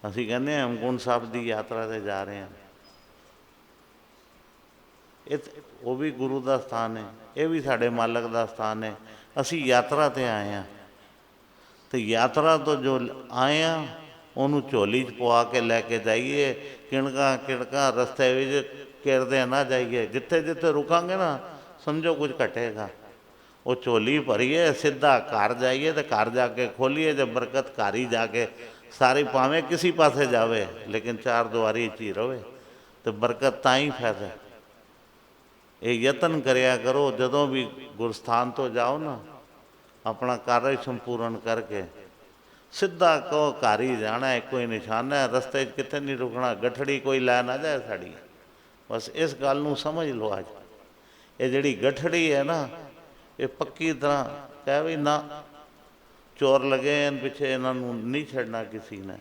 ਅਸੀਂ ਕਹਿੰਦੇ ਹਾਂ ਹੇਮਕੁੰਟ ਸਾਹਿਬ ਦੀ ਯਾਤਰਾ 'ਤੇ ਜਾ ਰਹੇ ਹਾਂ। ਇਹ ਉਹ ਵੀ ਗੁਰੂ ਦਾ ਸਥਾਨ ਹੈ, ਇਹ ਵੀ ਸਾਡੇ ਮਾਲਕ ਦਾ ਸਥਾਨ ਹੈ। ਅਸੀਂ ਯਾਤਰਾ 'ਤੇ ਆਏ ਹਾਂ, ਤੇ ਯਾਤਰਾ ਤੋਂ ਜੋ ਆਏ ਹਾਂ ਉਹਨੂੰ ਝੋਲੀ 'ਚ ਪਵਾ ਕੇ ਲੈ ਕੇ ਜਾਈਏ। ਕਿਣਕਾਂ ਕਿਣਕਾਂ ਰਸਤੇ ਵਿੱਚ ਘੇਰਦੇ ਨਾ ਜਾਈਏ। ਜਿੱਥੇ ਜਿੱਥੇ ਰੁਕਾਂਗੇ ਨਾ, ਸਮਝੋ ਕੁਝ ਘਟੇਗਾ। ਉਹ ਝੋਲੀ ਭਰੀਏ, ਸਿੱਧਾ ਘਰ ਜਾਈਏ, ਤੇ ਘਰ ਜਾ ਕੇ ਖੋਲੀਏ, ਜੇ ਬਰਕਤ ਘਰ ਹੀ ਜਾ ਕੇ ਸਾਰੀ ਭਾਵੇਂ ਕਿਸੇ ਪਾਸੇ ਜਾਵੇ ਲੇਕਿਨ ਚਾਰ ਦੁਆਰੀ 'ਚ ਹੀ ਰਵੇ ਤੇ ਬਰਕਤ ਤਾਂ ਹੀ ਫੈਲੇ। ਇਹ ਯਤਨ ਕਰਿਆ ਕਰੋ, ਜਦੋਂ ਵੀ ਗੁਰਸਥਾਨ ਤੋਂ ਜਾਓ ਨਾ, ਆਪਣਾ ਕਾਰਜ ਸੰਪੂਰਨ ਕਰਕੇ ਸਿੱਧਾ ਕਹੋ ਘਰ ਹੀ ਜਾਣਾ, ਇੱਕੋ ਹੀ ਨਿਸ਼ਾਨਾ ਹੈ, ਰਸਤੇ 'ਚ ਕਿਤੇ ਨਹੀਂ ਰੁਕਣਾ, ਗਠੜੀ ਕੋਈ ਲੈ ਨਾ ਜਾਏ ਸਾਡੀ। ਬਸ ਇਸ ਗੱਲ ਨੂੰ ਸਮਝ ਲਓ। ਅੱਜ ਇਹ ਜਿਹੜੀ ਗਠੜੀ ਹੈ ਨਾ, ਇਹ ਪੱਕੀ ਤਰ੍ਹਾਂ ਕਹਿ ਵੀ ਨਾ, ਚੋਰ ਲੱਗੇ ਹਨ ਪਿੱਛੇ, ਇਹਨਾਂ ਨੂੰ ਨਹੀਂ ਛੱਡਣਾ ਕਿਸੇ ਨੇ,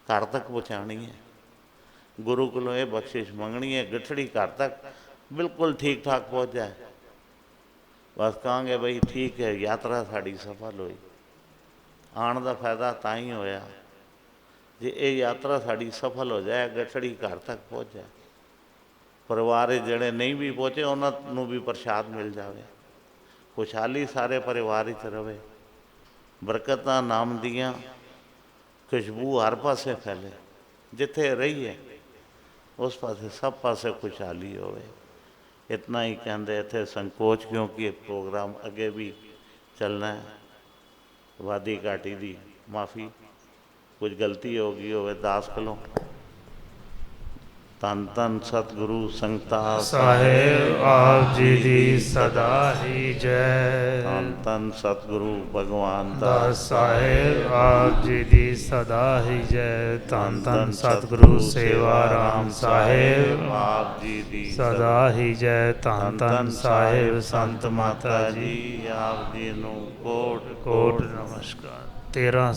ਘਰ ਤੱਕ ਪਹੁੰਚਾਉਣੀ ਹੈ। ਗੁਰੂ ਕੋਲੋਂ ਇਹ ਬਖਸ਼ਿਸ਼ ਮੰਗਣੀ ਹੈ, ਗਠੜੀ ਘਰ ਤੱਕ ਬਿਲਕੁਲ ਠੀਕ ਠਾਕ ਪਹੁੰਚ ਜਾਏ। ਬਸ ਕਹਾਂਗੇ ਬਈ ਠੀਕ ਹੈ, ਯਾਤਰਾ ਸਾਡੀ ਸਫਲ ਹੋਈ। ਆਉਣ ਦਾ ਫਾਇਦਾ ਤਾਂ ਹੀ ਹੋਇਆ ਜੇ ਇਹ ਯਾਤਰਾ ਸਾਡੀ ਸਫਲ ਹੋ ਜਾਏ, ਗਠੜੀ ਘਰ ਤੱਕ ਪਹੁੰਚ ਜਾਏ। ਪਰਿਵਾਰ ਜਿਹੜੇ ਨਹੀਂ ਵੀ ਪਹੁੰਚੇ ਉਹਨਾਂ ਨੂੰ ਵੀ ਪ੍ਰਸ਼ਾਦ ਮਿਲ ਜਾਵੇ, ਖੁਸ਼ਹਾਲੀ ਸਾਰੇ ਪਰਿਵਾਰ ਵਿੱਚ ਰਵੇ, ਬਰਕਤਾਂ ਨਾਮ ਦੀਆਂ ਖੁਸ਼ਬੂ ਹਰ ਪਾਸੇ ਫੈਲੇ। ਜਿੱਥੇ ਰਹੀਏ ਉਸ ਪਾਸੇ ਸਭ ਪਾਸੇ ਖੁਸ਼ਹਾਲੀ ਹੋਵੇ। ਇਤਨਾ ਹੀ ਕਹਿੰਦੇ ਇੱਥੇ ਸੰਕੋਚ, ਕਿਉਂਕਿ ਇਹ ਪ੍ਰੋਗਰਾਮ ਅੱਗੇ ਵੀ ਚੱਲਣਾ ਹੈ। ਵਾਦੀ ਘਾਟੀ ਦੀ ਮਾਫੀ, ਕੁਝ ਗਲਤੀ ਹੋ ਗਈ ਹੋਵੇ ਦਾਸ ਕੋਲੋਂ। ਧੰਨ ਧੰਨ ਸਤਿਗੁਰੂ ਸੰਗਤਾਂ ਸਾਹਿਬ ਆਪ ਜੀ ਦੀ ਸਦਾ ਹੀ ਜੈ। ਧੰਨ ਧੰਨ ਸਤਿਗੁਰੂ ਭਗਵਾਨ ਦਾਸ ਸਾਹਿਬ ਆਪ ਜੀ ਦੀ ਸਦਾ ਹੀ ਜੈ। ਧੰਨ ਧੰਨ ਸਤਿਗੁਰੂ ਸੇਵਾ ਰਾਮ ਸਾਹਿਬ ਆਪ ਜੀ ਦੀ ਸਦਾ ਹੀ ਜੈ। ਧੰਨ ਧੰਨ ਸਾਹਿਬ ਸੰਤ ਮਾਤਾ ਜੀ ਆਪ ਜੀ ਨੂੰ ਕੋਟ ਕੋਟ ਨਮਸਕਾਰ। 13